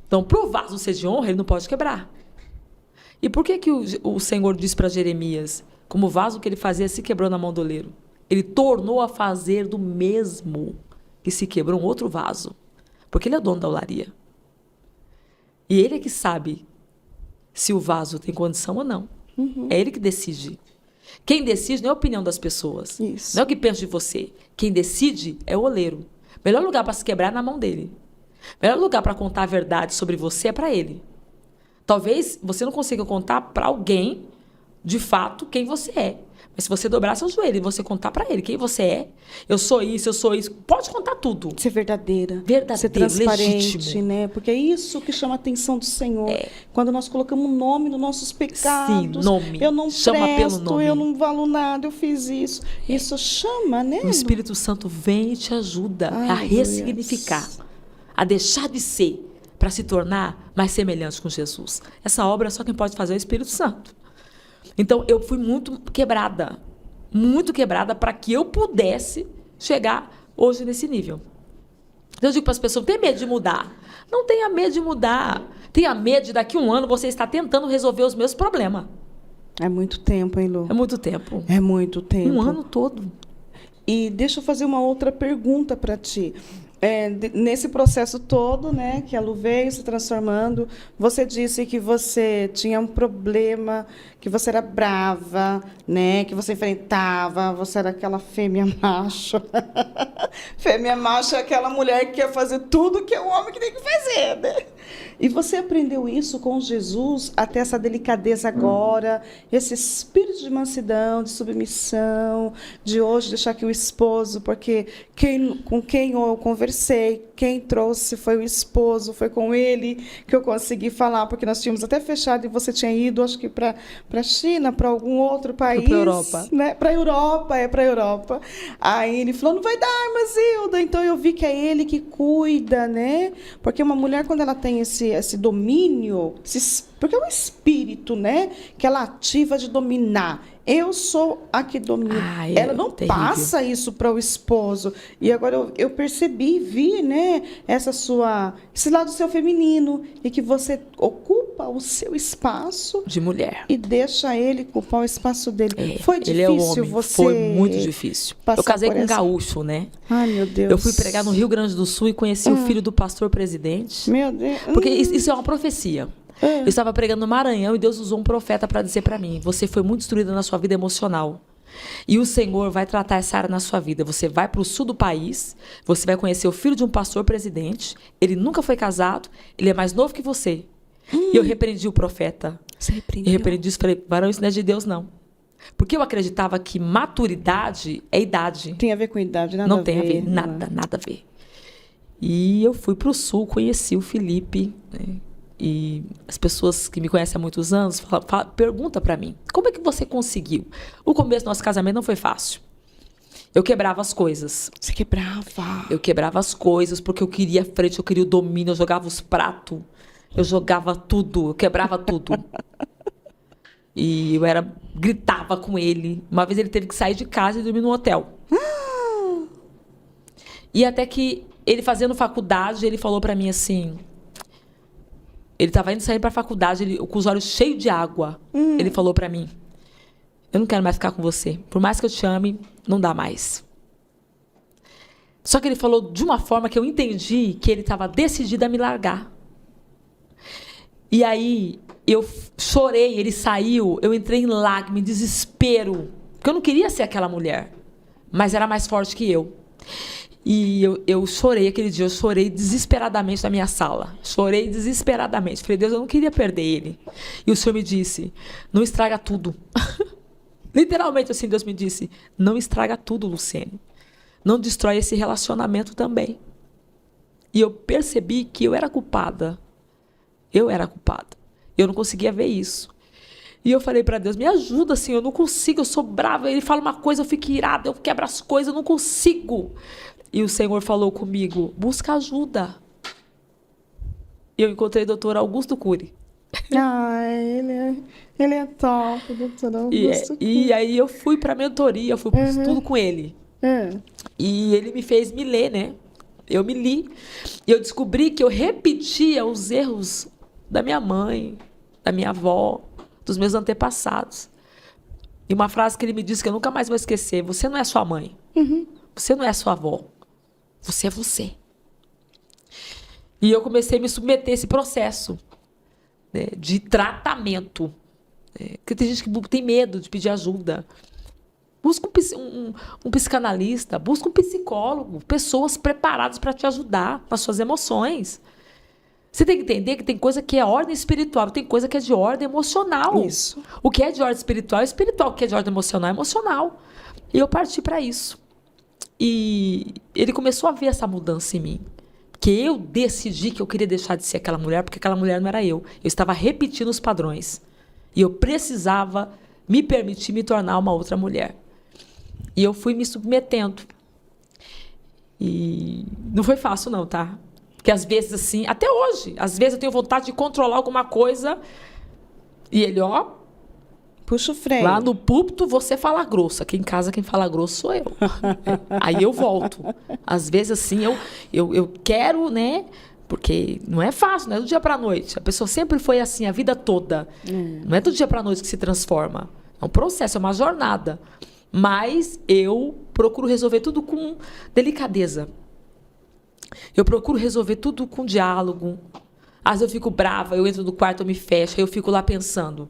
Então, para o vaso ser de honra, ele não pode quebrar. E por que o Senhor disse para Jeremias, como o vaso que ele fazia se quebrou na mão do oleiro? Ele tornou a fazer do mesmo que se quebrou um outro vaso. Porque ele é dono da olaria. E ele é que sabe se o vaso tem condição ou não. É ele que decide. Quem decide não é a opinião das pessoas. Isso. Não é o que pensa de você. Quem decide é o oleiro. O melhor lugar para se quebrar é na mão dele. O melhor lugar para contar a verdade sobre você é para ele. Talvez você não consiga contar para alguém, de fato, quem você é. Mas se você dobrar seu joelho e você contar para ele quem você é, eu sou isso, pode contar tudo. Ser verdadeira. Ser transparente, legítimo. né? Porque é isso que chama a atenção do Senhor. Quando nós colocamos um nome nos nossos pecados. Sim, nome. Eu não chama presto, pelo nome. eu não valo nada, eu fiz isso. Isso chama, né? O Espírito Santo vem e te ajuda a ressignificar, a deixar de ser, para se tornar mais semelhante com Jesus. Essa obra só quem pode fazer é o Espírito Santo. Então, eu fui muito quebrada para que eu pudesse chegar hoje nesse nível. Então, eu digo para as pessoas, tem medo de mudar? Não tenha medo de mudar. Tenha medo de daqui a um ano você estar tentando resolver os meus problemas. É muito tempo, hein, Lu? É muito tempo. É muito tempo. Um ano todo. E deixa eu fazer uma outra pergunta para ti. Nesse processo todo, né, que a Lu veio se transformando, você disse que você tinha um problema, que você era brava, né, que você enfrentava, você era aquela fêmea macho. Fêmea macho é aquela mulher que quer fazer tudo que é o homem que tem que fazer, né? E você aprendeu isso com Jesus, até essa delicadeza agora, esse espírito de mansidão, de submissão, de hoje deixar que o esposo, porque com quem eu conversei, quem trouxe foi o esposo, foi com ele que eu consegui falar, porque nós tínhamos até fechado e você tinha ido, acho que para a China, para algum outro país. Para a Europa. Né? Para a Europa. Aí ele falou, não vai dar, mas Hilda. Então eu vi que é ele que cuida, né? Porque uma mulher, quando ela tem esse domínio, porque é um espírito, né? Que ela ativa de dominar. Eu sou a que domina. Ela não passa isso para o esposo. E agora eu percebi, vi, né, esse lado seu feminino, e que você ocupa o seu espaço de mulher e deixa ele ocupar o espaço dele. Foi difícil, ele é o homem. Você foi muito difícil. Eu casei com um gaúcho, né? Ai, meu Deus. Eu fui pregar no Rio Grande do Sul e conheci o filho do pastor presidente. Meu Deus. Porque isso é uma profecia. Eu estava pregando no Maranhão e Deus usou um profeta para dizer para mim, você foi muito destruída na sua vida emocional. E o Senhor vai tratar essa área na sua vida. Você vai para o sul do país, você vai conhecer o filho de um pastor presidente, ele nunca foi casado, ele é mais novo que você. E eu repreendi o profeta. Você repreendeu? Eu repreendi isso, falei, varão, isso não é de Deus, não. Porque eu acreditava que maturidade é idade. Tem a ver com idade, nada Não a ver. tem a ver, nada a ver. E eu fui para o sul, conheci o Felipe, né? E as pessoas que me conhecem há muitos anos perguntam para mim, como é que você conseguiu? O começo do nosso casamento não foi fácil. Eu quebrava as coisas. Você quebrava? Eu quebrava as coisas porque eu queria a frente, eu queria o domínio, eu jogava os pratos, eu jogava tudo, eu quebrava tudo. E gritava com ele. Uma vez ele teve que sair de casa e dormir no hotel. E até que ele fazendo faculdade, ele falou para mim assim... Ele estava indo sair para a faculdade, com os olhos cheios de água. Ele falou para mim, eu não quero mais ficar com você. Por mais que eu te ame, não dá mais. Só que ele falou de uma forma que eu entendi que ele estava decidido a me largar. E aí, eu chorei, ele saiu, eu entrei em lágrima, em desespero. Porque eu não queria ser aquela mulher. Mas era mais forte que eu. E eu chorei aquele dia, eu chorei desesperadamente na minha sala. Chorei desesperadamente. Falei, Deus, eu não queria perder ele. E o Senhor me disse, não estraga tudo. Literalmente assim, Deus me disse, não estraga tudo, Luciene. Não destrói esse relacionamento também. E eu percebi que eu era culpada. Eu era culpada. Eu não conseguia ver isso. E eu falei para Deus, me ajuda, Senhor, eu não consigo, eu sou brava. Ele fala uma coisa, eu fico irada, eu quebro as coisas, eu não consigo. E o Senhor falou comigo, busca ajuda. E eu encontrei o doutor Augusto Cury. Ele é top, doutor Augusto Cury. E aí eu fui para a mentoria, eu fui para o estudo com ele. E ele me fez me ler, né? Eu me li. E eu descobri que eu repetia os erros da minha mãe, da minha avó, dos meus antepassados. E uma frase que ele me disse que eu nunca mais vou esquecer, você não é sua mãe. Você não é sua avó. Você é você. E eu comecei a me submeter a esse processo, né, de tratamento. Porque tem gente que tem medo de pedir ajuda. Busca um psicanalista, busca um psicólogo, pessoas preparadas para te ajudar nas suas emoções. Você tem que entender que tem coisa que é ordem espiritual, tem coisa que é de ordem emocional. Isso. O que é de ordem espiritual é espiritual, o que é de ordem emocional é emocional. E eu parti para isso. E ele começou a ver essa mudança em mim. Que eu decidi que eu queria deixar de ser aquela mulher, porque aquela mulher não era eu. Eu estava repetindo os padrões. E eu precisava me permitir me tornar uma outra mulher. E eu fui me submetendo. E não foi fácil não, tá? Porque às vezes assim, até hoje, às vezes eu tenho vontade de controlar alguma coisa e ele, ó... Puxa o freio. Lá no púlpito você fala grosso. Aqui em casa quem fala grosso sou eu. Aí eu volto. Às vezes assim, eu quero, né? Porque não é fácil, não é do dia para a noite. A pessoa sempre foi assim a vida toda. Não é do dia para a noite que se transforma. É um processo, é uma jornada. Mas eu procuro resolver tudo com delicadeza. Eu procuro resolver tudo com diálogo. Às vezes eu fico brava, eu entro no quarto, eu me fecho, aí eu fico lá pensando...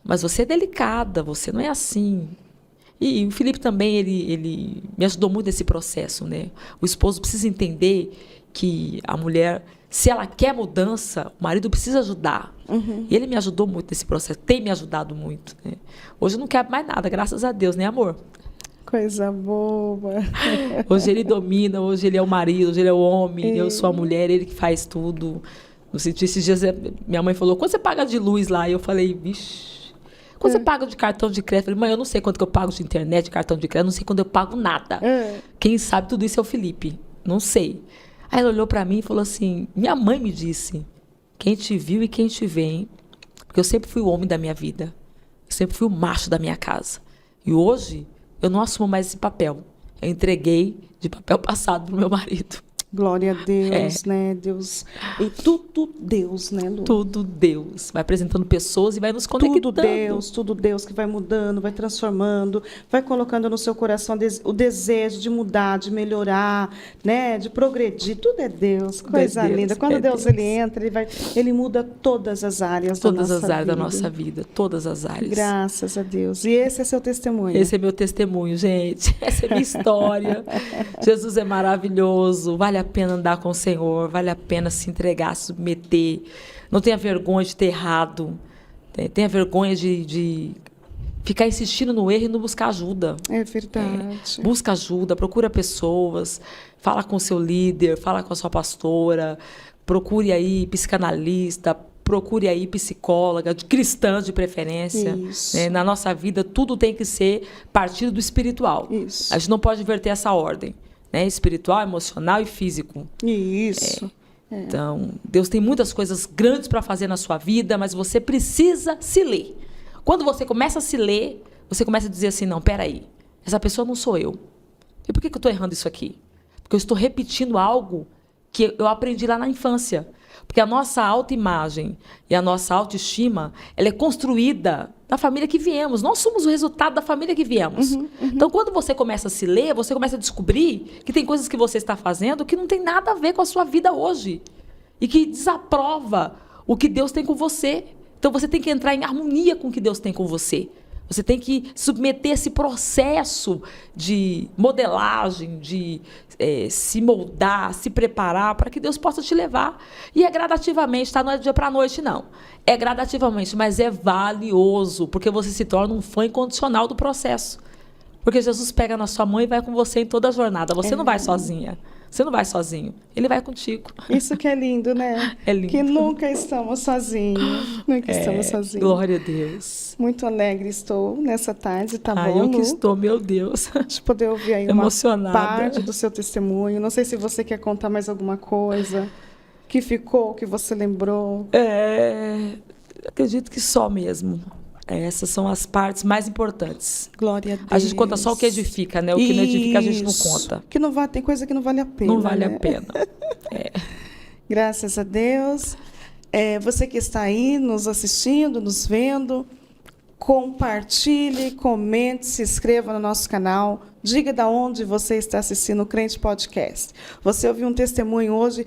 Mas você é delicada, você não é assim. E o Felipe também, ele me ajudou muito nesse processo, né? O esposo precisa entender que a mulher, se ela quer mudança, o marido precisa ajudar. E ele me ajudou muito nesse processo, tem me ajudado muito, né? Hoje eu não quero mais nada, graças a Deus, né, amor? Coisa boa. Hoje ele domina, hoje ele é o marido, hoje ele é o homem, eu sou a mulher, ele que faz tudo. No sentido, esses dias minha mãe falou, quanto você paga de luz lá? E eu falei, vixe. Quando você paga de cartão de crédito, eu falei, mãe, eu não sei quanto que eu pago de internet, de cartão de crédito, não sei quando eu pago nada. Quem sabe tudo isso é o Felipe. Não sei. Aí ela olhou para mim e falou assim, minha mãe me disse, quem te viu e quem te vê, hein? Porque eu sempre fui o homem da minha vida. Eu sempre fui o macho da minha casa. E hoje, eu não assumo mais esse papel. Eu entreguei de papel passado pro meu marido. Glória a Deus, né? Deus. E tudo Deus, né, Lu? Tudo Deus. Vai apresentando pessoas e vai nos conectando. Tudo Deus que vai mudando, vai transformando, vai colocando no seu coração o desejo de mudar, de melhorar, né? De progredir. Tudo é Deus. Coisa linda. Quando Deus ele entra, ele muda todas as áreas da nossa vida. Todas as áreas da nossa vida. Todas as áreas. Graças a Deus. E esse é seu testemunho. Esse é meu testemunho, gente. Essa é minha história. Jesus é maravilhoso. Vale a pena andar com o Senhor. Vale a pena se entregar, se submeter. Não tenha vergonha de ter errado. Tenha vergonha de ficar insistindo no erro e não buscar ajuda. É verdade. Busca ajuda, procura pessoas, fala com o seu líder, fala com a sua pastora, procure aí psicanalista, procure aí psicóloga, cristã de preferência. Isso. Na nossa vida, tudo tem que ser partido do espiritual. Isso. A gente não pode inverter essa ordem, né? Espiritual, emocional e físico. Isso. Então, Deus tem muitas coisas grandes para fazer na sua vida, mas você precisa se ler. Quando você começa a se ler, você começa a dizer assim, não, peraí, essa pessoa não sou eu. E por que eu estou errando isso aqui? Porque eu estou repetindo algo que eu aprendi lá na infância. Porque a nossa autoimagem e a nossa autoestima, ela é construída na família que viemos. Nós somos o resultado da família que viemos. Então, quando você começa a se ler, você começa a descobrir que tem coisas que você está fazendo que não tem nada a ver com a sua vida hoje. E que desaprova o que Deus tem com você. Então, você tem que entrar em harmonia com o que Deus tem com você. Você tem que submeter esse processo de modelagem, de se moldar, se preparar para que Deus possa te levar. E é gradativamente, tá? Não é do dia para a noite, não. É gradativamente, mas é valioso, porque você se torna um fã incondicional do processo. Porque Jesus pega na sua mão e vai com você em toda a jornada. Você não vai sozinha. Você não vai sozinho. Ele vai contigo. Isso que é lindo, né? É lindo. Que nunca estamos sozinhos. Nunca estamos sozinhos. Glória a Deus. Muito alegre estou nessa tarde, tá bom? Eu que estou, meu Deus. De poder ouvir aí emocionada. Uma parte do seu testemunho. Não sei se você quer contar mais alguma coisa que ficou, que você lembrou. Acredito que só mesmo. Essas são as partes mais importantes. Glória a Deus. A gente conta só o que edifica, né? O que não edifica a gente não conta. Que não tem coisa que não vale a pena. Não vale né? a pena. Graças a Deus. Você que está aí nos assistindo, nos vendo, compartilhe, comente, se inscreva no nosso canal. Diga de onde você está assistindo o Crente Podcast. Você ouviu um testemunho hoje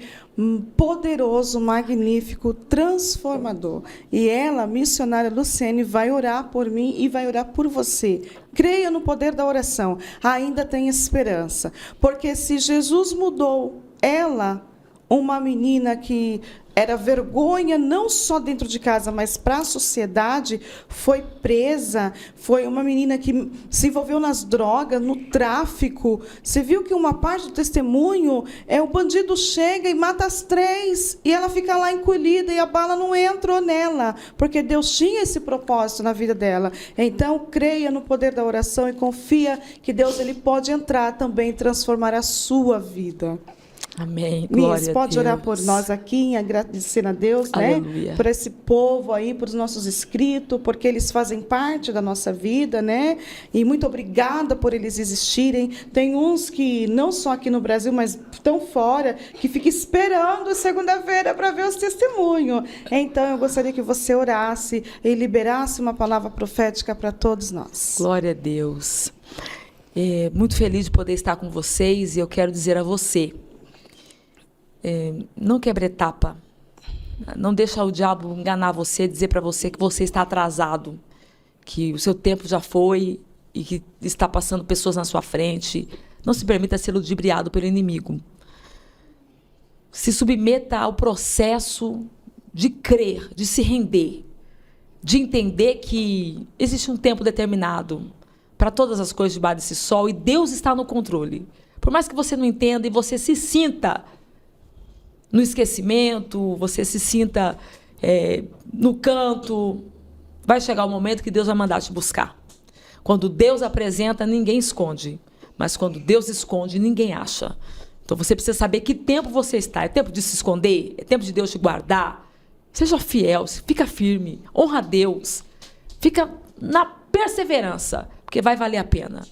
poderoso, magnífico, transformador. E ela, a missionária Luciene, vai orar por mim e vai orar por você. Creia no poder da oração. Ainda tem esperança. Porque se Jesus mudou ela, uma menina que era vergonha não só dentro de casa, mas para a sociedade, foi presa, foi uma menina que se envolveu nas drogas, no tráfico. Você viu que uma parte do testemunho o bandido chega e mata as 3, e ela fica lá encolhida, e a bala não entrou nela, porque Deus tinha esse propósito na vida dela. Então, creia no poder da oração e confia que Deus ele pode entrar também e transformar a sua vida. Amém. Glória Miss, pode a Deus. orar por nós aqui, agradecer a Deus, Aleluia. né? Por esse povo aí, por os nossos inscritos, porque eles fazem parte da nossa vida, né? E muito obrigada por eles existirem. Tem uns que, não só aqui no Brasil, mas estão fora, que ficam esperando segunda-feira para ver os testemunhos. Então, eu gostaria que você orasse e liberasse uma palavra profética para todos nós. Glória a Deus. Muito feliz de poder estar com vocês, e eu quero dizer a você, não quebre etapa. Não deixa o diabo enganar você, dizer para você que você está atrasado, que o seu tempo já foi e que está passando pessoas na sua frente. Não se permita ser ludibriado pelo inimigo. Se submeta ao processo de crer, de se render, de entender que existe um tempo determinado para todas as coisas debaixo desse sol, e Deus está no controle. Por mais que você não entenda e você se sinta no esquecimento, você se sinta no canto, vai chegar o momento que Deus vai mandar te buscar. Quando Deus apresenta, ninguém esconde. Mas quando Deus esconde, ninguém acha. Então você precisa saber que tempo você está. É tempo de se esconder? É tempo de Deus te guardar? Seja fiel, fica firme, honra a Deus. Fica na perseverança, porque vai valer a pena.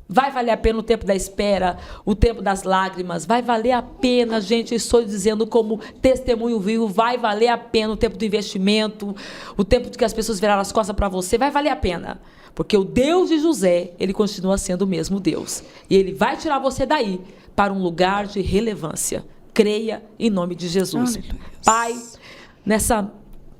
Vai valer a pena o tempo da espera, o tempo das lágrimas, vai valer a pena, gente, eu estou dizendo como testemunho vivo, vai valer a pena o tempo do investimento, o tempo de que as pessoas viraram as costas para você, vai valer a pena. Porque o Deus de José, ele continua sendo o mesmo Deus. E ele vai tirar você daí para um lugar de relevância. Creia em nome de Jesus. Aleluia. Pai,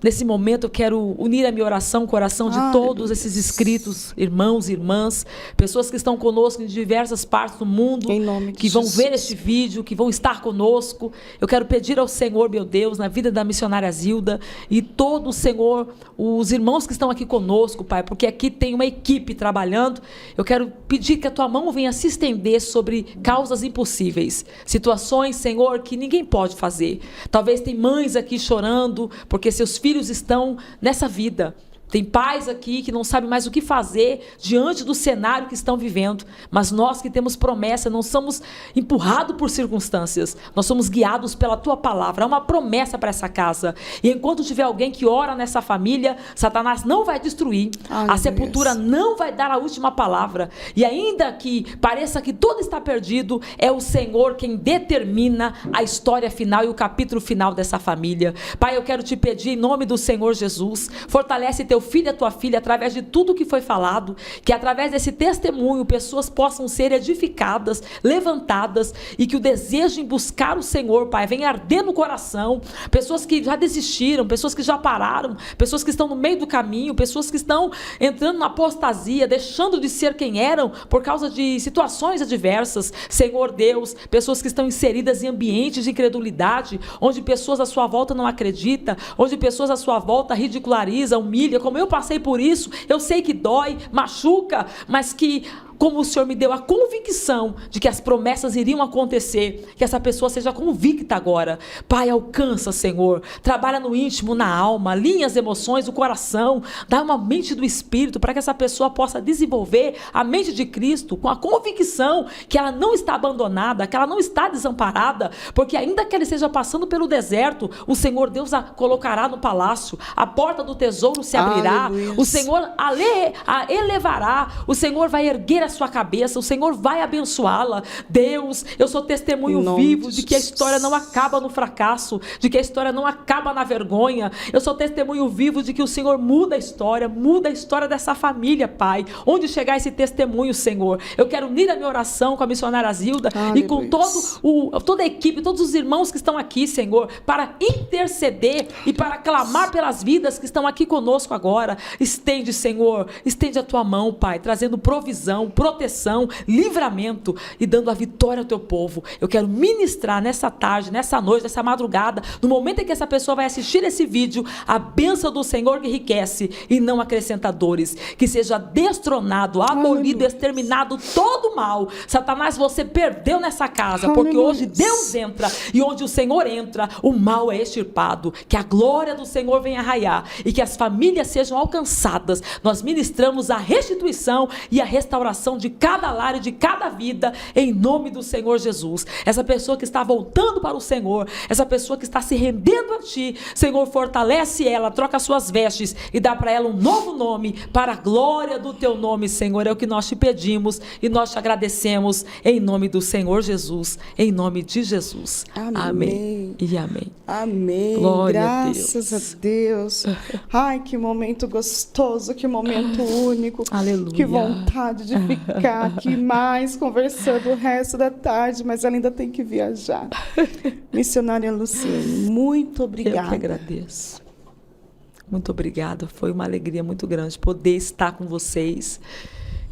nesse momento eu quero unir a minha oração ao coração de todos esses inscritos, irmãos e irmãs, pessoas que estão conosco em diversas partes do mundo, Em nome de que vão Jesus. ver este vídeo, que vão estar conosco. Eu quero pedir ao Senhor, meu Deus, na vida da missionária Zilda e todo o Senhor, os irmãos que estão aqui conosco, Pai, porque aqui tem uma equipe trabalhando. Eu quero pedir que a tua mão venha se estender sobre causas impossíveis, situações, Senhor, que ninguém pode fazer. Talvez tem mães aqui chorando porque seus filhos estão nessa vida. Tem pais aqui que não sabem mais o que fazer diante do cenário que estão vivendo. Mas nós que temos promessa, não somos empurrados por circunstâncias. Nós somos guiados pela tua palavra. Há uma promessa para essa casa. E enquanto tiver alguém que ora nessa família, Satanás não vai destruir. A sepultura não vai dar a última palavra. E ainda que pareça que tudo está perdido, é o Senhor quem determina a história final e o capítulo final dessa família. Pai, eu quero te pedir em nome do Senhor Jesus, fortalece teu filho e a tua filha através de tudo que foi falado, que através desse testemunho pessoas possam ser edificadas, levantadas, e que o desejo em buscar o Senhor, Pai, venha arder no coração. Pessoas que já desistiram, pessoas que já pararam, pessoas que estão no meio do caminho, pessoas que estão entrando na apostasia, deixando de ser quem eram por causa de situações adversas. Senhor Deus, pessoas que estão inseridas em ambientes de incredulidade, onde pessoas à sua volta não acreditam, onde pessoas à sua volta ridicularizam, humilham. Como eu passei por isso, eu sei que dói, machuca, mas que como o Senhor me deu a convicção de que as promessas iriam acontecer, que essa pessoa seja convicta agora. Pai, alcança, Senhor, trabalha no íntimo, na alma, alinha as emoções, o coração, dá uma mente do Espírito para que essa pessoa possa desenvolver a mente de Cristo com a convicção que ela não está abandonada, que ela não está desamparada, porque ainda que ela esteja passando pelo deserto, o Senhor Deus a colocará no palácio, a porta do tesouro se abrirá, o Senhor a elevará, o Senhor vai erguer a sua cabeça, o Senhor vai abençoá-la. Deus, eu sou testemunho vivo de que a história não acaba no fracasso, de que a história não acaba na vergonha. Eu sou testemunho vivo de que o Senhor muda a história dessa família, Pai. Onde chegar esse testemunho, Senhor? Eu quero unir a minha oração com a missionária Zilda e com toda a equipe, todos os irmãos que estão aqui, Senhor, para interceder e para clamar pelas vidas que estão aqui conosco agora. Estende, Senhor, estende a tua mão, Pai, trazendo provisão, proteção, livramento e dando a vitória ao teu povo. Eu quero ministrar nessa tarde, nessa noite, nessa madrugada, no momento em que essa pessoa vai assistir esse vídeo, a bênção do Senhor que enriquece e não acrescenta dores, que seja destronado, abolido, exterminado todo o mal. Satanás, você perdeu nessa casa, porque hoje Deus entra, e onde o Senhor entra, o mal é extirpado. Que a glória do Senhor venha raiar e que as famílias sejam alcançadas. Nós ministramos a restituição e a restauração de cada lar e de cada vida, em nome do Senhor Jesus. Essa pessoa que está voltando para o Senhor, essa pessoa que está se rendendo a Ti, Senhor, fortalece ela, troca suas vestes e dá para ela um novo nome, para a glória do Teu nome, Senhor. É o que nós te pedimos e nós te agradecemos, em nome do Senhor Jesus, em nome de Jesus. Amém e amém. Amém. Glória Graças a Deus. Ai, que momento gostoso, que momento único. Aleluia. Que vontade de ficar aqui mais conversando o resto da tarde, mas ela ainda tem que viajar. Missionária Luciene, muito obrigada. Eu que agradeço. Muito obrigada. Foi uma alegria muito grande poder estar com vocês.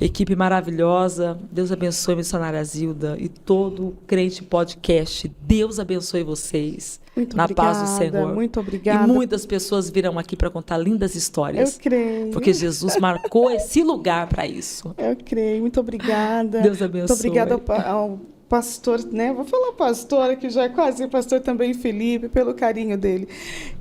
Equipe maravilhosa. Deus abençoe a missionária Zilda e todo o Crente Podcast. Deus abençoe vocês. Muito na obrigada, paz do Senhor. Muito obrigada. E muitas pessoas virão aqui para contar lindas histórias. Eu creio. Porque Jesus marcou esse lugar para isso. Eu creio. Muito obrigada. Deus abençoe. Muito obrigada ao pastor, né? Vou falar pastor, que já é quase pastor também, Felipe, pelo carinho dele.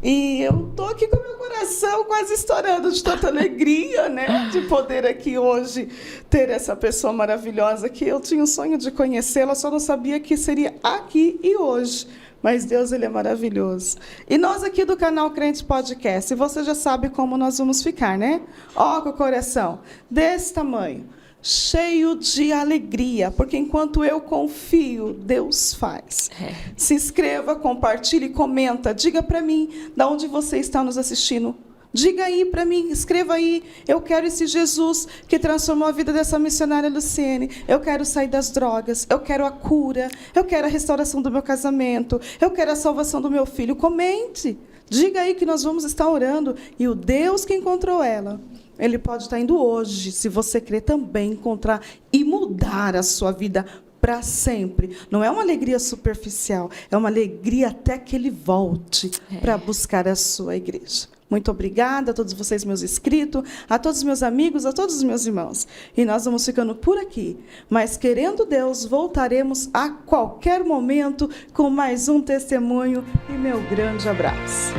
E eu tô aqui com meu coração quase estourando de tanta alegria, né? De poder aqui hoje ter essa pessoa maravilhosa que eu tinha um sonho de conhecê-la, só não sabia que seria aqui e hoje. Mas Deus, Ele é maravilhoso. E nós aqui do canal Crente Podcast, você já sabe como nós vamos ficar, né? Ó, com o coração desse tamanho. cheio de alegria, porque enquanto eu confio, Deus faz. Se inscreva, compartilhe, comenta, diga para mim de onde você está nos assistindo. Diga aí para mim, escreva aí, eu quero esse Jesus que transformou a vida dessa missionária Luciene. Eu quero sair das drogas, eu quero a cura, eu quero a restauração do meu casamento, eu quero a salvação do meu filho. Comente, diga aí que nós vamos estar orando. E o Deus que encontrou ela, Ele pode estar indo hoje, se você crer, também encontrar e mudar a sua vida para sempre. Não é uma alegria superficial, é uma alegria até que Ele volte para buscar a sua igreja. Muito obrigada a todos vocês, meus inscritos, a todos os meus amigos, a todos os meus irmãos. E nós vamos ficando por aqui. Mas, querendo Deus, voltaremos a qualquer momento com mais um testemunho. E meu grande abraço.